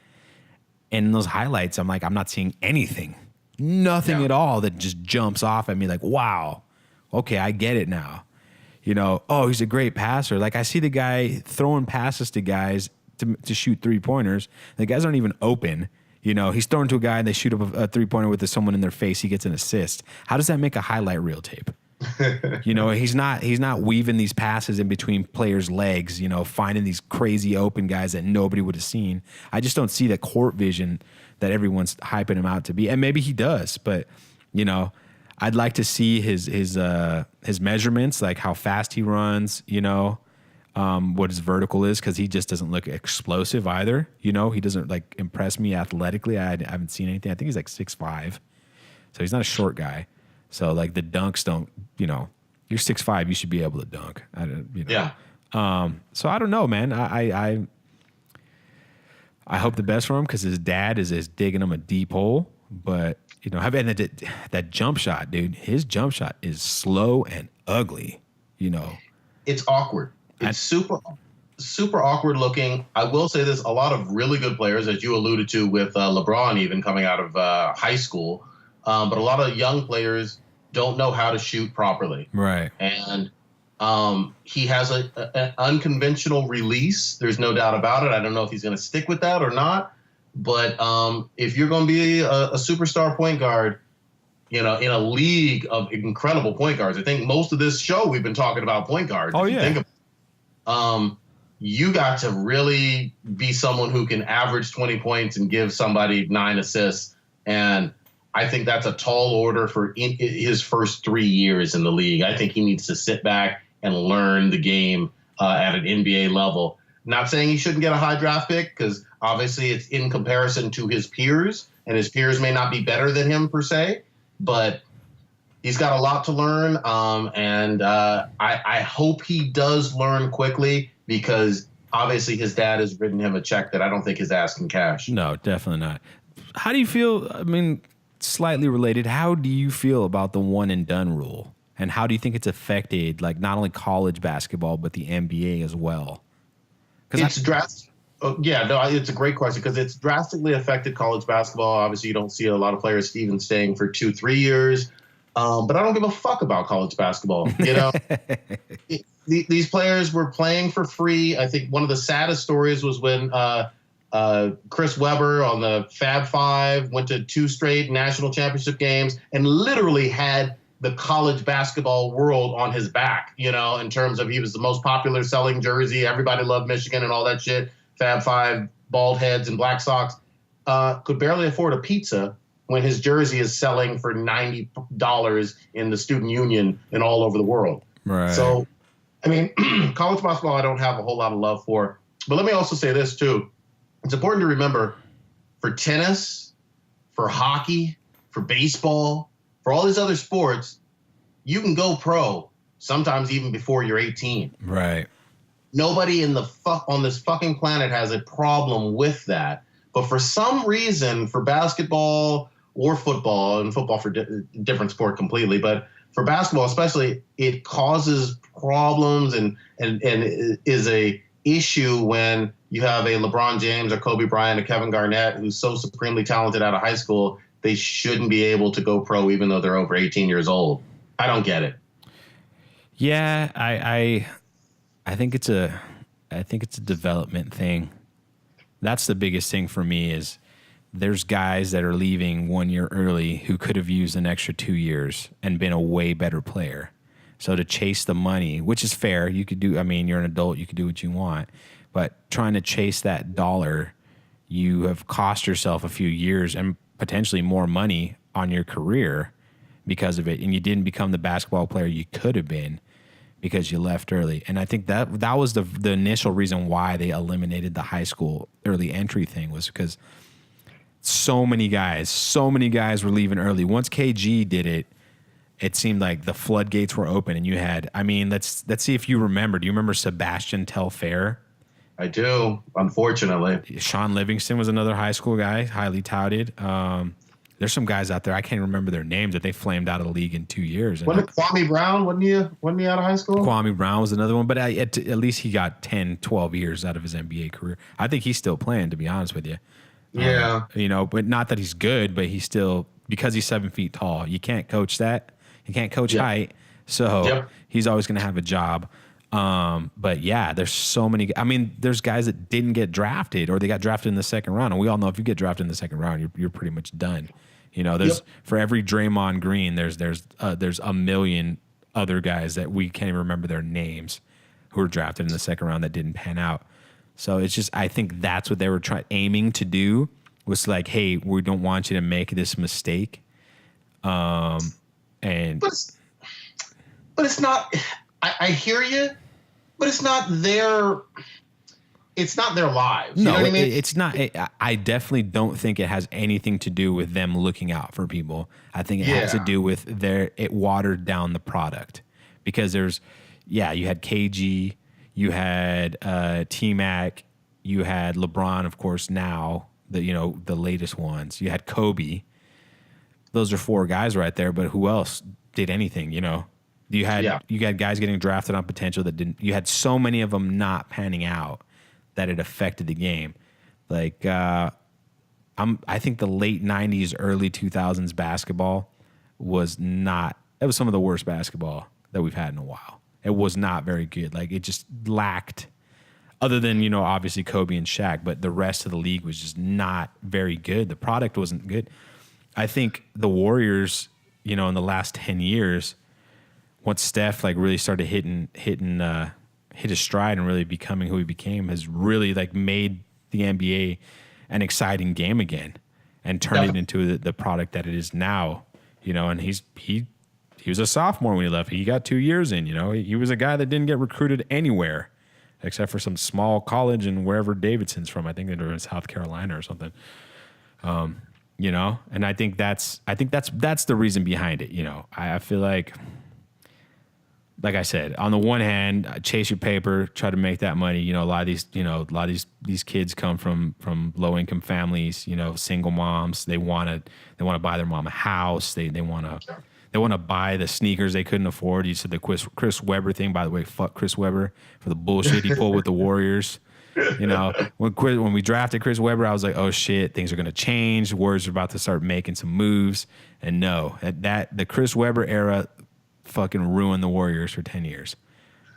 And in those highlights, I'm like, I'm not seeing anything, nothing at all that just jumps off at me like, wow, okay, I get it now. You know, oh, he's a great passer. Like I see the guy throwing passes to guys to shoot 3-pointers. The guys aren't even open. You know, he's throwing to a guy and they shoot up a 3-pointer with someone in their face. He gets an assist. How does that make a highlight reel tape? You know, he's not weaving these passes in between players' legs, you know, finding these crazy open guys that nobody would have seen. I just don't see the court vision that everyone's hyping him out to be. And maybe he does, but, you know, I'd like to see his measurements, like how fast he runs, you know, what his vertical is, because he just doesn't look explosive either. You know, he doesn't like impress me athletically. I haven't seen anything. I think he's like 6'5", so he's not a short guy. So like the dunks don't, you know, you're 6'5", you should be able to dunk. You know. Yeah. So I don't know, man. I hope the best for him because his dad is digging him a deep hole. But you know, that jump shot, dude. His jump shot is slow and ugly. You know, it's awkward. It's super awkward looking. I will say this: a lot of really good players, as you alluded to, with LeBron even coming out of high school. But a lot of young players don't know how to shoot properly. Right. And he has an unconventional release. There's no doubt about it. I don't know if he's going to stick with that or not. But if you're going to be a superstar point guard, you know, in a league of incredible point guards, I think most of this show we've been talking about point guards. Oh, yeah. You got to really be someone who can average 20 points and give somebody 9 assists. And I think that's a tall order for his first 3 years in the league. I think he needs to sit back and learn the game at an NBA level. Not saying he shouldn't get a high draft pick, because obviously it's in comparison to his peers, and his peers may not be better than him per se, but he's got a lot to learn. I hope he does learn quickly, because obviously his dad has written him a check that I don't think his ass can cash. No, definitely not. How do you feel? I mean, slightly related, how do you feel about the one and done rule? And how do you think it's affected, like, not only college basketball, but the NBA as well? It's it's a great question, because it's drastically affected college basketball. Obviously, you don't see a lot of players even staying for 2-3 years. But I don't give a fuck about college basketball. You know, these players were playing for free. I think one of the saddest stories was when Chris Webber on the Fab Five went to 2 straight national championship games and literally had the college basketball world on his back, you know, in terms of he was the most popular selling jersey. Everybody loved Michigan and all that shit. Fab Five, bald heads and black socks, could barely afford a pizza when his jersey is selling for $90 in the student union and all over the world. Right. So, I mean, college basketball I don't have a whole lot of love for. But let me also say this, too. It's important to remember, for tennis, for hockey, for baseball, for all these other sports, you can go pro sometimes even before you're 18. Right. Nobody on this fucking planet has a problem with that. But for some reason, for basketball or football, and football for different sport completely, but for basketball especially, it causes problems and is a issue when you have a LeBron James or Kobe Bryant or Kevin Garnett who's so supremely talented out of high school. They shouldn't be able to go pro even though they're over 18 years old. I don't get it. Yeah, I think it's a development thing. That's the biggest thing for me is there's guys that are leaving 1 year early who could have used an extra 2 years and been a way better player. So to chase the money, which is fair, you could do, I mean, you're an adult, you could do what you want, but trying to chase that dollar, you have cost yourself a few years and potentially more money on your career because of it. And you didn't become the basketball player you could have been because you left early. And I think that was the initial reason why they eliminated the high school early entry thing, was because so many guys were leaving early. Once KG did it, it seemed like the floodgates were open and you had, I mean, let's see if you remember. Do you remember Sebastian Telfair? I do, unfortunately. Sean Livingston was another high school guy, highly touted. there's some guys out there, I can't remember their names, that they flamed out of the league in 2 years. And Wasn't it Kwame Brown? Wasn't he out of high school? Kwame Brown was another one, but at least he got 10, 12 years out of his NBA career. I think he's still playing, to be honest with you. Yeah. But not that he's good, but he's still, because he's 7 feet tall, you can't coach that. You can't coach height. So he's always going to have a job. But yeah, there's so many. I mean, there's guys that didn't get drafted, or they got drafted in the second round. And we all know if you get drafted in the second round, you're pretty much done. There's for every Draymond Green, there's a million other guys that we can't even remember their names who were drafted in the second round that didn't pan out. So it's just, I think that's what they were aiming to do, was like, hey, we don't want you to make this mistake. But it's not. I hear you, but it's not their. It's not their lives. No, you know what I mean? It's not. I definitely don't think it has anything to do with them looking out for people. I think it has to do with it watered down the product, because you had KG, you had T-Mac, you had LeBron, of course, now the latest ones. You had Kobe. Those are 4 guys right there, but who else did anything? You had guys getting drafted on potential that didn't. You had so many of them not panning out that it affected the game. Like I think the late 90s, early 2000s basketball was not. It was some of the worst basketball that we've had in a while. It was not very good. Like, it just lacked, other than obviously Kobe and Shaq, but the rest of the league was just not very good. The product wasn't good. I think the Warriors, in the last 10 years, once Steph really started hit his stride and really becoming who he became, has really made the NBA an exciting game again, and turned it into the product that it is now. And he was a sophomore when he left. He got 2 years in. He was a guy that didn't get recruited anywhere except for some small college and wherever Davidson's from. I think they were in South Carolina or something. And I think that's the reason behind it. I feel like I said, on the one hand, chase your paper, try to make that money. A lot of these kids come from low income families. Single moms. They want to buy their mom a house. They want to buy the sneakers they couldn't afford. You said the Chris Webber thing. By the way, fuck Chris Webber for the bullshit he pulled with the Warriors. When we drafted Chris Webber, I was like, oh shit, things are going to change. The Warriors are about to start making some moves. And no, the Chris Webber era fucking ruined the Warriors for 10 years,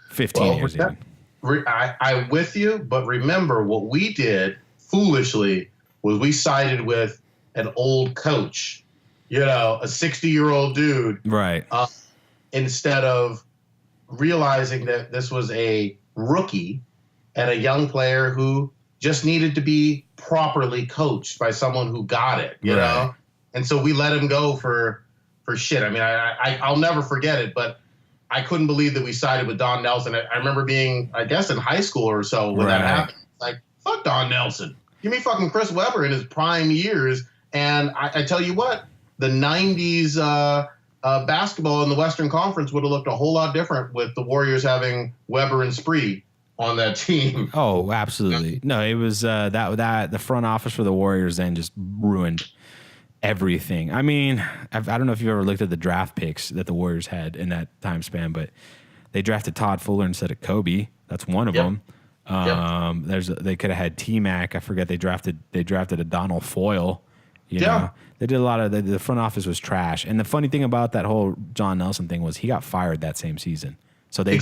15 years even. I'm with you, but remember what we did foolishly was we sided with an old coach, a 60-year-old dude, right? Instead of realizing that this was a rookie and a young player who just needed to be properly coached by someone who got it, you know? And so we let him go for shit. I mean, I'll never forget it, but I couldn't believe that we sided with Don Nelson. I remember being, I guess, in high school or so when that happened. Like, fuck Don Nelson. Give me fucking Chris Webber in his prime years. And I tell you what, the 90s basketball in the Western Conference would have looked a whole lot different with the Warriors having Webber and Spree on that team. Oh, absolutely. No, it was that the front office for the Warriors then just ruined everything. I mean, I don't know if you've ever looked at the draft picks that the Warriors had in that time span, but they drafted Todd Fuller instead of Kobe. That's one of them. They could have had T-Mac. I forget they drafted a Donald Foyle. You know, they did a lot of the front office was trash. And the funny thing about that whole John Nelson thing was he got fired that same season. So they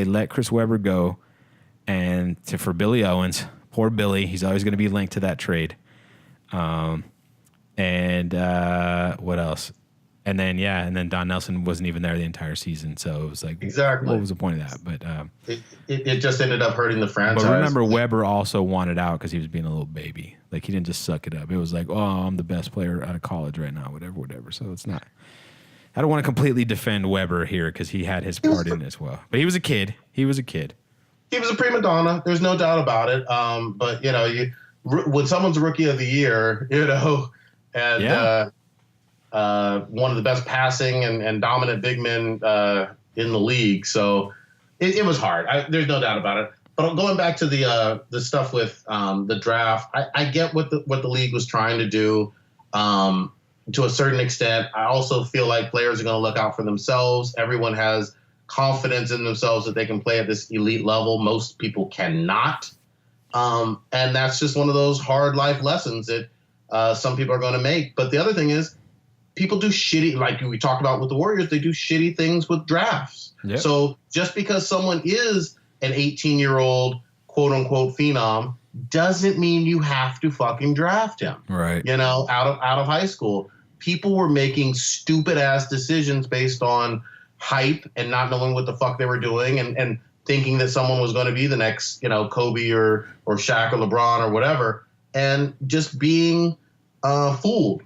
let Chris Webber go, and for Billy Owens, poor Billy, he's always going to be linked to that trade. And what else? And then Don Nelson wasn't even there the entire season, so it was like, what was the point of that? But it just ended up hurting the franchise. But remember, Webber also wanted out because he was being a little baby. Like, he didn't just suck it up. It was like, oh, I'm the best player out of college right now, whatever. So it's not. I don't want to completely defend Webber here because he had his part in it as well. But he was a kid. He was a prima donna. There's no doubt about it. But when someone's rookie of the year, and one of the best passing and dominant big men in the league. So it was hard. There's no doubt about it. But going back to the stuff with the draft, I get what the league was trying to do. to a certain extent. I also feel like players are going to look out for themselves. Everyone has confidence in themselves that they can play at this elite level. Most people cannot. And that's just one of those hard life lessons that some people are going to make. But the other thing is, people do shitty, like we talked about with the Warriors, they do shitty things with drafts. Yep. So just because someone is an 18-year-old quote unquote phenom doesn't mean you have to fucking draft him. Right. You know, out of high school, people were making stupid ass decisions based on hype and not knowing what the fuck they were doing and thinking that someone was going to be the next, you know, Kobe or Shaq or LeBron or whatever, and just being fooled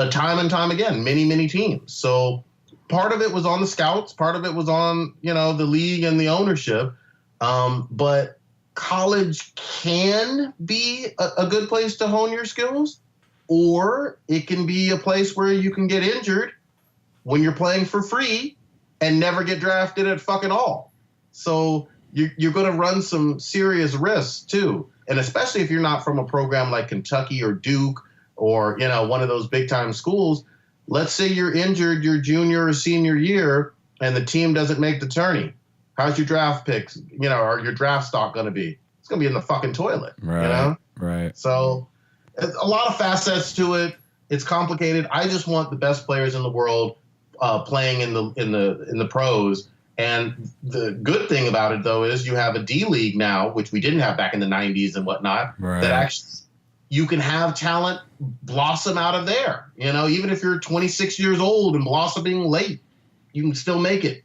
time and time again, many teams. So part of it was on the scouts, part of it was on, you know, the league and the ownership. But college can be a good place to hone your skills, or it can be a place where you can get injured when you're playing for free and never get drafted at fucking all. So you're going to run some serious risks too. And especially if you're not from a program like Kentucky or Duke or, you know, one of those big time schools. Let's say you're injured your junior or senior year and the team doesn't make the tourney. How's your draft picks, you know, or your draft stock going to be? It's going to be in the fucking toilet, right, you know? Right. So a lot of facets to it. It's complicated. I just want the best players in the world playing in the pros. And the good thing about it, though, is you have a D League now, which we didn't have back in the 90s and whatnot, right, that actually you can have talent blossom out of there. You know, even if you're 26 years old and blossoming late, you can still make it.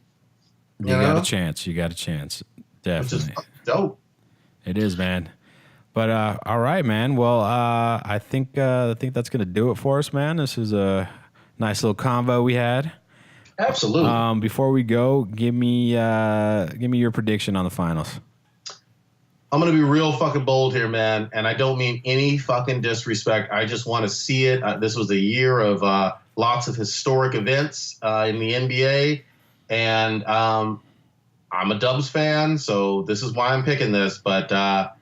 You got a chance. You got a chance. Definitely. Which is dope. It is, man. But all right, man. Well, I think that's gonna do it for us, man. This is a nice little convo we had. Absolutely. Before we go, give me your prediction on the finals. I'm going to be real fucking bold here, man. And I don't mean any fucking disrespect. I just want to see it. This was a year of lots of historic events in the NBA. And I'm a Dubs fan, so this is why I'm picking this. But I'm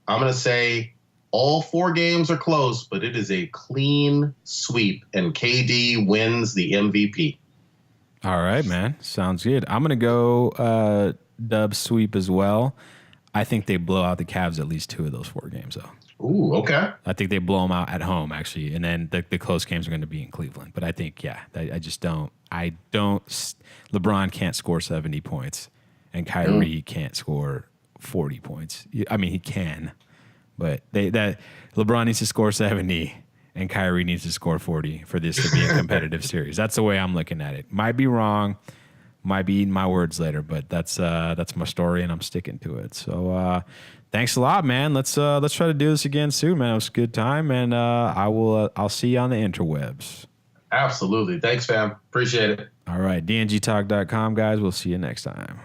going to say all 4 games are close, but it is a clean sweep. And KD wins the MVP. All right, man. Sounds good. I'm going to go Dubs sweep as well. I think they blow out the Cavs at least 2 of those 4 games, though. Ooh, okay. I think they blow them out at home, actually, and then the close games are going to be in Cleveland. But I think, I just don't. LeBron can't score 70 points, and Kyrie can't score 40 points. I mean, he can, but LeBron needs to score 70, and Kyrie needs to score 40 for this to be a competitive series. That's the way I'm looking at it. Might be wrong. Might be eating my words later, but that's my story, and I'm sticking to it. So thanks a lot, man. Let's try to do this again soon, man. It was a good time, and I'll see you on the interwebs. Absolutely. Thanks, fam. Appreciate it. All right, dngtalk.com, guys. We'll see you next time.